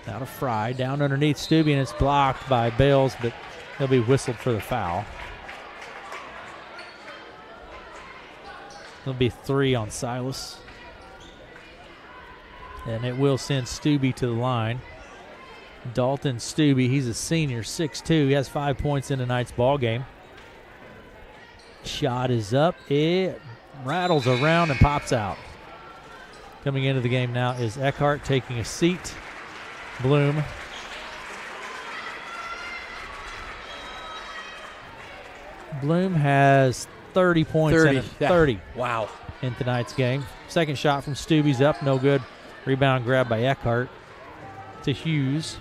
Now to Fry, down underneath Stubbe, and it's blocked by Bales, but he'll be whistled for the foul. There'll be three on Silas. And it will send Stubbe to the line. Dalton Stubbe, he's a senior, 6'2". He has 5 points in tonight's ball game. Shot is up. It rattles around and pops out. Coming into the game now is Eckhart taking a seat. Bloom. Bloom has 30 points in it. 30. Wow. In tonight's game. Second shot from Stubbe's up, no good. Rebound grab by Eckhart to Hughes.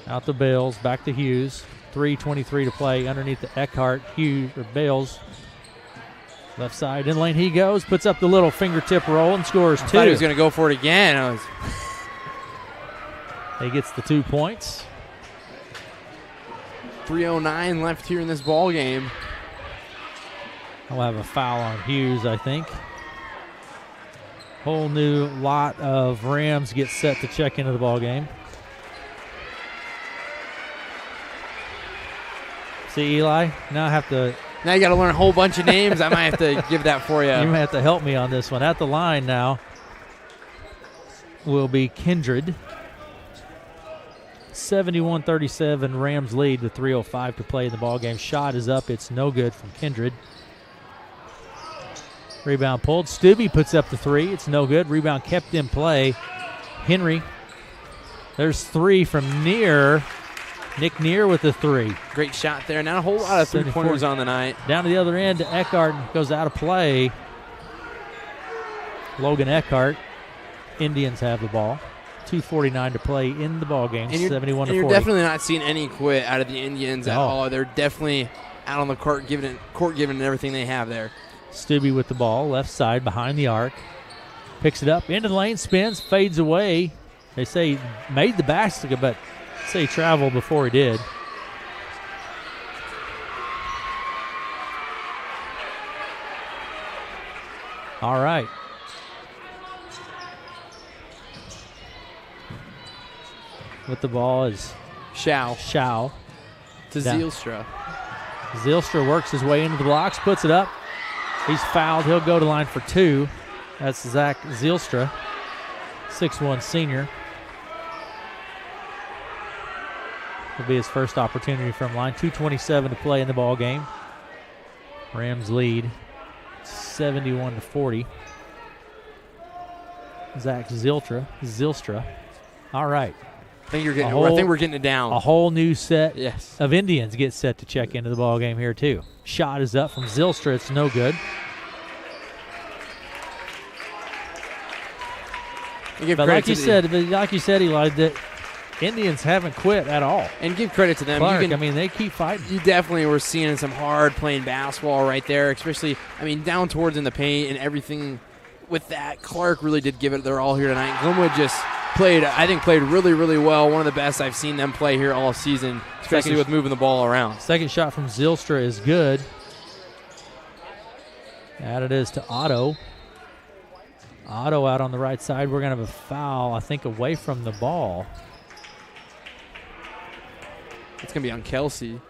Out to Bales, back to Hughes. 3:23 to play underneath the Eckhart. Hughes or Bales Left side in lane he goes, puts up the little fingertip roll and scores 2. I thought he was going to go for it again. He gets the 2 points. 3:09 left here in this ball game. I'll have a foul on Hughes, I think. Whole new lot of Rams get set to check into the ball game. See, Eli, now I have to. Now you got to learn a whole bunch of names. I might have to give that for you. You might have to help me on this one. At the line now will be Kindred. 71-37, Rams lead with 3:05 to play in the ball game. Shot is up. It's no good from Kindred. Rebound pulled. Stubbe puts up the 3. It's no good. Rebound kept in play. Henry. There's 3 from Neer. Nick Neer with the 3. Great shot there. Not a whole lot of three-pointers on the night. Down to the other end. Eckhart goes out of play. Logan Eckhart. Indians have the ball. 2:49 to play in the ball game. 71-40. You're definitely not seeing any quit out of the Indians at all. They're definitely out on the court giving it everything they have there. Stubbe with the ball, left side behind the arc. Picks it up into the lane, spins, fades away. They say he made the basket, but say he traveled before he did. All right. With the ball is Schau. To Zielstra. Zielstra works his way into the blocks, puts it up. He's fouled. He'll go to line for 2. That's Zach Zielstra, 6'1" senior. Will be his first opportunity from line. 2:27 to play in the ball game. Rams lead 71-40. Zach Zielstra. All right. I think we're getting it down. A whole new set yes. of Indians get set to check into the ball game here too. Shot is up from Zielstra. It's no good. But like you said, Eli, the Indians haven't quit at all. And give credit to them. Clarke, they keep fighting. You definitely were seeing some hard playing basketball right there, especially, down towards in the paint and everything with that. Clarke really did give it their all here tonight. Glenwood just played really, really well. One of the best I've seen them play here all season, especially with moving the ball around. Second shot from Zielstra is good. And it is to Otto. Otto out on the right side. We're going to have a foul, I think, away from the ball. It's going to be on Kelsey.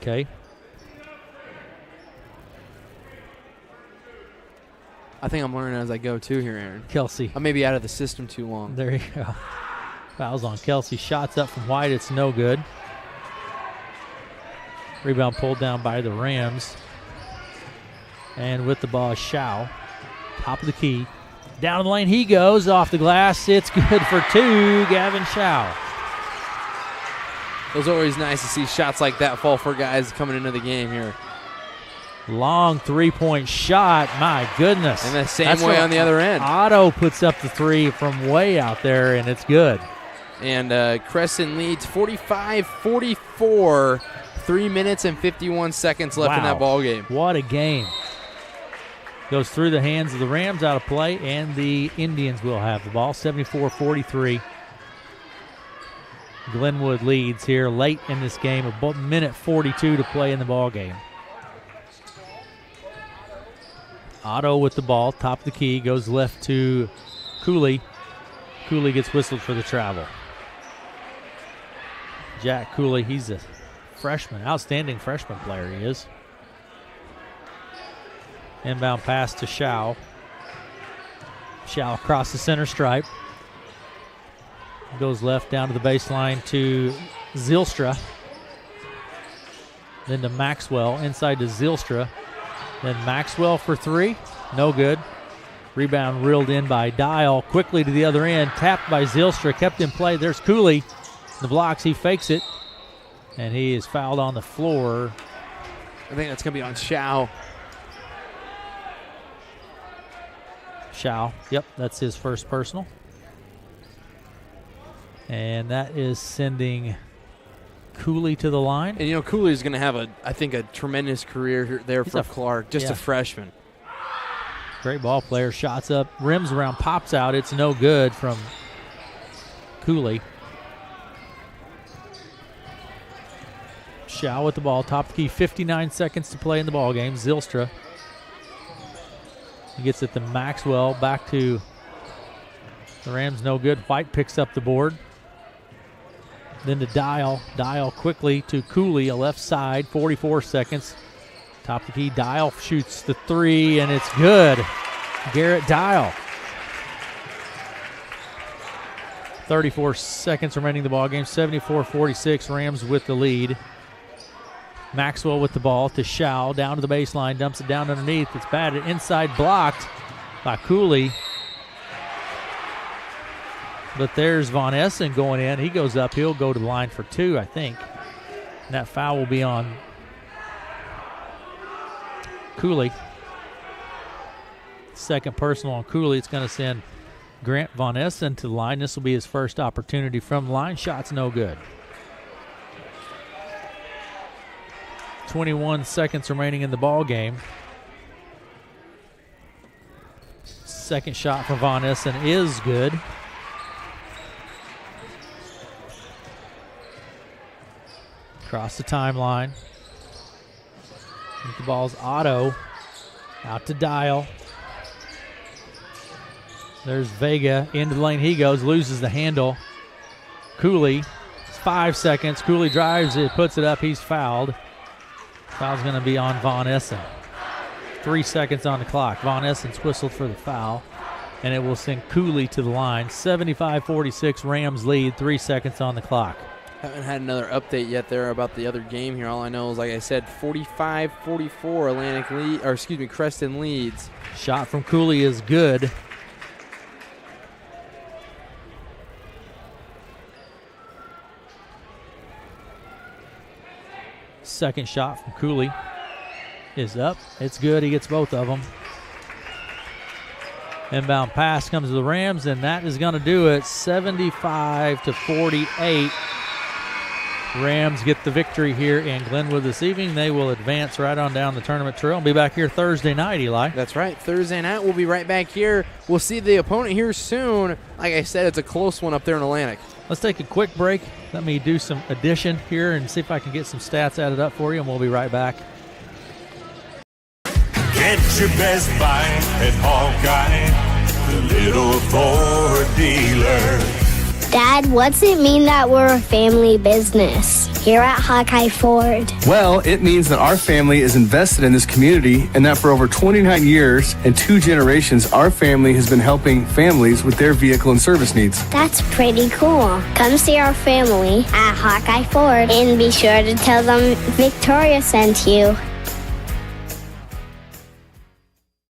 Okay. I think I'm learning as I go, too, here, Aaron. Kelsey. I may be out of the system too long. There you go. Fouls on Kelsey. Shots up from White. It's no good. Rebound pulled down by the Rams. And with the ball, Schau. Top of the key. Down the lane he goes. Off the glass. It's good for 2. Gavin Schau. It was always nice to see shots like that fall for guys coming into the game here. Long three-point shot. My goodness. And the same way on the other end. Otto puts up the 3 from way out there, and it's good. And Crescent leads 45-44. 3 minutes and 51 seconds left in that ball game. What a game. Goes through the hands of the Rams, out of play, and the Indians will have the ball. 74-43. Glenwood leads here late in this game. About minute 42 to play in the ball game. Otto with the ball, top of the key, goes left to Cooley. Cooley gets whistled for the travel. Jack Cooley, he's a freshman, outstanding freshman player he is. Inbound pass to Schau. Schau across the center stripe. Goes left down to the baseline to Zielstra. Then to Maxwell, inside to Zielstra. Then Maxwell for 3, no good. Rebound reeled in by Dial, quickly to the other end, tapped by Zielstra, kept in play. There's Cooley. The blocks, he fakes it, and he is fouled on the floor. I think that's going to be on Schau. Schau, yep, that's his first personal. And that is sending Cooley to the line. And, Cooley's going to have, I think, a tremendous career there for Clarke, just a freshman. Great ball player. Shots up, rims around, pops out. It's no good from Cooley. Shaw with the ball, top of the key, 59 seconds to play in the ball game. Zylstra. He gets it to Maxwell, back to the Rams, no good. White picks up the board. Then to Dial. Dial quickly to Cooley, a left side, 44 seconds. Top of the key, Dial shoots the three, and it's good. Garrett Dial. 34 seconds remaining in the ball game. 74-46, Rams with the lead. Maxwell with the ball to Schau, down to the baseline, dumps it down underneath. It's batted inside, blocked by Cooley. But there's Von Essen going in. He goes up. He'll go to the line for two, I think. And that foul will be on Cooley. Second personal on Cooley. It's going to send Grant Von Essen to the line. This will be his first opportunity from the line. Shot's no good. 21 seconds remaining in the ball game. Second shot for Von Essen is good. Across the timeline. The ball's Otto. Out to Dial. There's Vega. Into the lane he goes. Loses the handle. Cooley. 5 seconds. Cooley drives it. Puts it up. He's fouled. Foul's going to be on Von Essen. 3 seconds on the clock. Von Essen's whistled for the foul, and it will send Cooley to the line. 75-46, Rams lead. 3 seconds on the clock. Haven't had another update yet there about the other game here. All I know is, like I said, 45-44, Creston leads. Shot from Cooley is good. Second shot from Cooley is up. It's good. He gets both of them. Inbound pass comes to the Rams, and that is going to do it. 75-48. Rams get the victory here in Glenwood this evening. They will advance right on down the tournament trail and be back here Thursday night, Eli. That's right. Thursday night, we'll be right back here. We'll see the opponent here soon. Like I said, it's a close one up there in Atlantic. Let's take a quick break. Let me do some addition here and see if I can get some stats added up for you, and we'll be right back. Get your best buy at Hawkeye, the little Ford dealer. Dad, what's it mean that we're a family business here at Hawkeye Ford? Well, it means that our family is invested in this community and that for over 29 years and 2 generations, our family has been helping families with their vehicle and service needs. That's pretty cool. Come see our family at Hawkeye Ford and be sure to tell them Victoria sent you.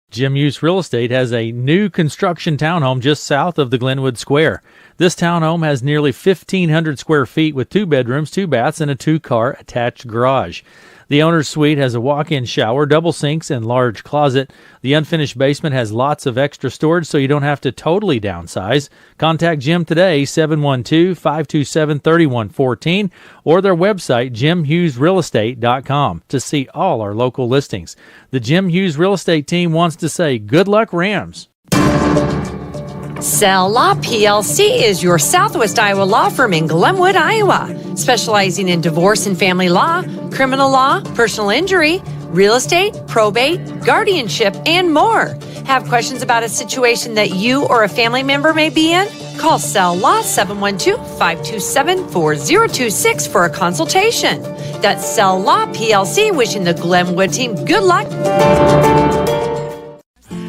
Jim Hughes Real Estate has a new construction townhome just south of the Glenwood Square. This townhome has nearly 1,500 square feet with 2 bedrooms, 2 baths, and a 2-car attached garage. The owner's suite has a walk-in shower, double sinks, and large closet. The unfinished basement has lots of extra storage, so you don't have to totally downsize. Contact Jim today, 712-527-3114, or their website, jimhughesrealestate.com, to see all our local listings. The Jim Hughes Real Estate team wants to say good luck, Rams. Sell Law PLC is your Southwest Iowa law firm in Glenwood, Iowa, specializing in divorce and family law, criminal law, personal injury, real estate, probate, guardianship, and more. Have questions about a situation that you or a family member may be in? Call Sell Law 712-527-4026 for a consultation. That's Sell Law PLC, wishing the Glenwood team good luck.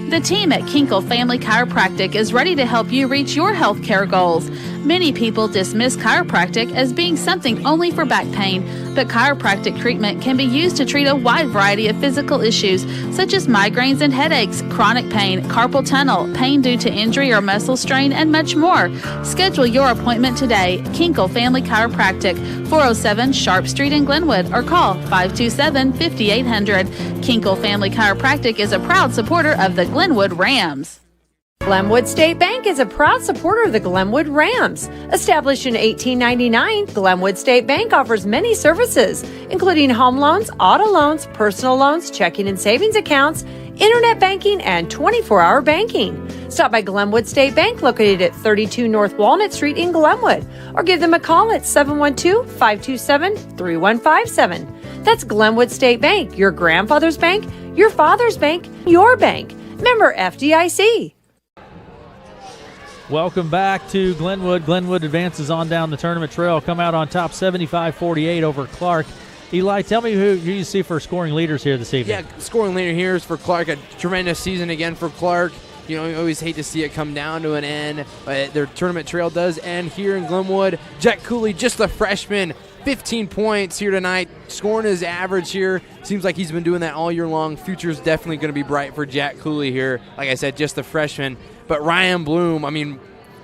The team at Kinkle Family Chiropractic is ready to help you reach your health care goals. Many people dismiss chiropractic as being something only for back pain, but chiropractic treatment can be used to treat a wide variety of physical issues, such as migraines and headaches, chronic pain, carpal tunnel, pain due to injury or muscle strain, and much more. Schedule your appointment today. Kinkle Family Chiropractic, 407 Sharp Street in Glenwood, or call 527-5800. Kinkle Family Chiropractic is a proud supporter of the Glenwood Rams. Glenwood State Bank is a proud supporter of the Glenwood Rams. Established in 1899, Glenwood State Bank offers many services, including home loans, auto loans, personal loans, checking and savings accounts, internet banking, and 24-hour banking. Stop by Glenwood State Bank, located at 32 North Walnut Street in Glenwood, or give them a call at 712-527-3157. That's Glenwood State Bank, your grandfather's bank, your father's bank, your bank. Member FDIC. Welcome back to Glenwood. Glenwood advances on down the tournament trail, come out on top 75-48 over Clarke. Eli, tell me who you see for scoring leaders here this evening. Yeah, scoring leader here is for Clarke. A tremendous season again for Clarke. You know, you always hate to see it come down to an end, but their tournament trail does end here in Glenwood. Jack Cooley, just a freshman, 15 points here tonight, scoring his average here. Seems like he's been doing that all year long. Future's definitely going to be bright for Jack Cooley here. Like I said, just a freshman. But Ryan Bloom,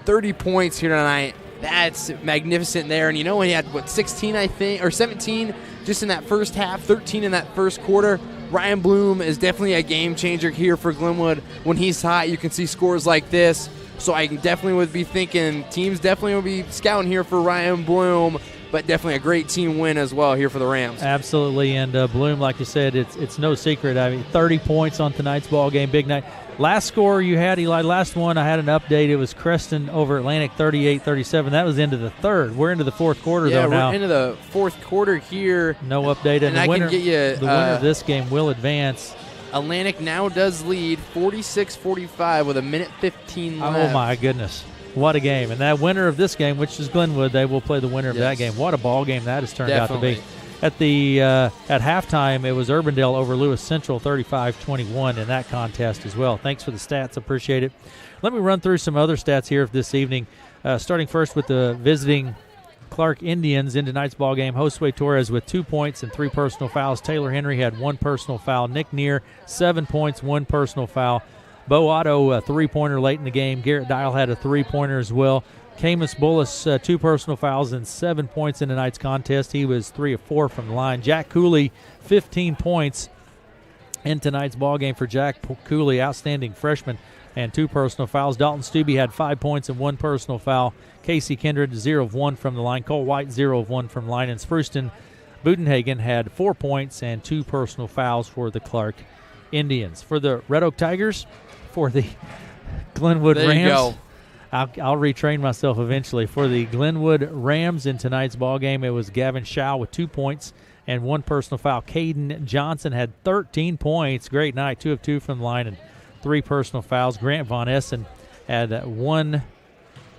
30 points here tonight. That's magnificent there. And you know, he had, 16, I think, or 17 just in that first half, 13 in that first quarter. Ryan Bloom is definitely a game changer here for Glenwood. When he's hot, you can see scores like this. So I definitely would be thinking teams definitely will be scouting here for Ryan Bloom, but definitely a great team win as well here for the Rams. Absolutely, and Bloom, like you said, it's no secret. 30 points on tonight's ball game, big night. Last score you had, Eli, last one I had an update. It was Creston over Atlantic 38-37. That was into the third. We're into the fourth quarter, though, now. Yeah, we're into the fourth quarter here. No update. And I can get you the winner of this game will advance. Atlantic now does lead 46-45 with 1:15 left. Oh, my goodness. What a game. And that winner of this game, which is Glenwood, they will play the winner of that game. What a ball game that has turned out to be. At halftime, it was Urbandale over Lewis Central 35-21 in that contest as well. Thanks for the stats. Appreciate it. Let me run through some other stats here this evening, starting first with the visiting Clarke Indians in tonight's ball game. Josue Torres with 2 points and 3 personal fouls. Taylor Henry had 1 personal foul. Nick Neer, 7 points, 1 personal foul. Bo Otto, a 3-pointer late in the game. Garrett Dial had a 3-pointer as well. Camus Bullis, 2 personal fouls and 7 points in tonight's contest. He was 3 of 4 from the line. Jack Cooley, 15 points in tonight's ball game for Jack Cooley, outstanding freshman, and 2 personal fouls. Dalton Stubbe had 5 points and 1 personal foul. Casey Kindred, 0 of 1 from the line. Cole White, 0 of 1 from the line. And Spruceton Budenhagen had 4 points and 2 personal fouls for the Clarke Indians. For the Red Oak Tigers, for the Glenwood Rams. There you go. I'll retrain myself eventually. For the Glenwood Rams in tonight's ball game, it was Gavin Shaw with 2 points and 1 personal foul. Caden Johnson had 13 points. Great night, 2 of 2 from the line and 3 personal fouls. Grant Von Essen had 1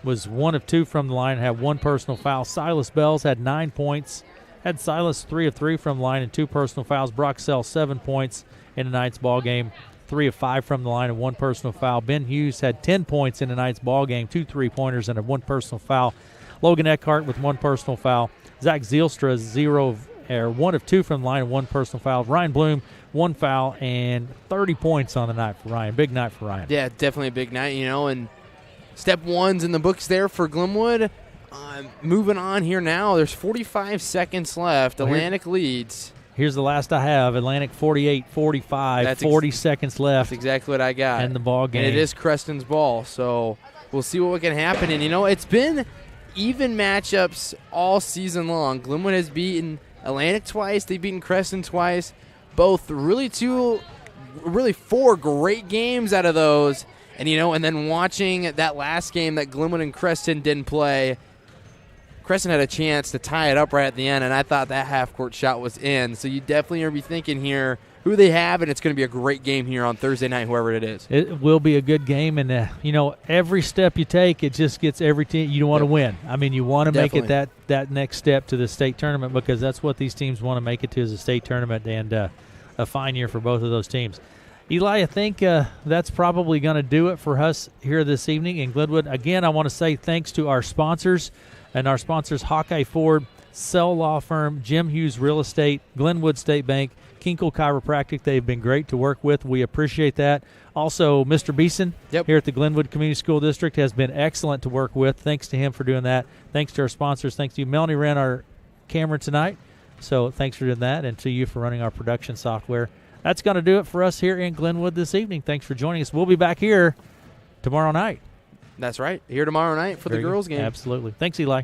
of 2 from the line and had 1 personal foul. Silas Bells had 9 points. Had Silas 3 of 3 from the line and 2 personal fouls. Brock Sell 7 points in tonight's ball game. 3 of 5 from the line and 1 personal foul. Ben Hughes had 10 points in tonight's ball game, 2 3-pointers and a 1 personal foul. Logan Eckhart with 1 personal foul. Zach Zielstra 1 of 2 from the line and 1 personal foul. Ryan Bloom 1 foul and 30 points on the night for Ryan. Big night for Ryan. Yeah, definitely a big night, and step 1's in the books there for Glenwood. Moving on here now, there's 45 seconds left. Atlantic leads. Here's the last I have. Atlantic 48-45, 40 seconds left. That's exactly what I got. And the ball game. And it is Creston's ball, so we'll see what can happen. And, it's been even matchups all season long. Glenwood has beaten Atlantic twice. They've beaten Creston twice. Both really 4 great games out of those. And, and then watching that last game that Glenwood and Creston didn't play, Creston had a chance to tie it up right at the end, and I thought that half-court shot was in. So you definitely are be thinking here who they have, and it's going to be a great game here on Thursday night, whoever it is. It will be a good game, and, every step you take, it just gets every team. You want to win. You want to make it that next step to the state tournament because that's what these teams want to make it to is a state tournament, and a fine year for both of those teams. Eli, I think that's probably going to do it for us here this evening in Glenwood. Again, I want to say thanks to our sponsors, and our sponsors, Hawkeye Ford, Sell Law Firm, Jim Hughes Real Estate, Glenwood State Bank, Kinkle Chiropractic. They've been great to work with. We appreciate that. Also, Mr. Beeson here at the Glenwood Community School District has been excellent to work with. Thanks to him for doing that. Thanks to our sponsors. Thanks to you. Melanie ran our camera tonight, so thanks for doing that, and to you for running our production software. That's going to do it for us here in Glenwood this evening. Thanks for joining us. We'll be back here tomorrow night. That's right. Here tomorrow night for the girls' game. Absolutely. Thanks, Eli.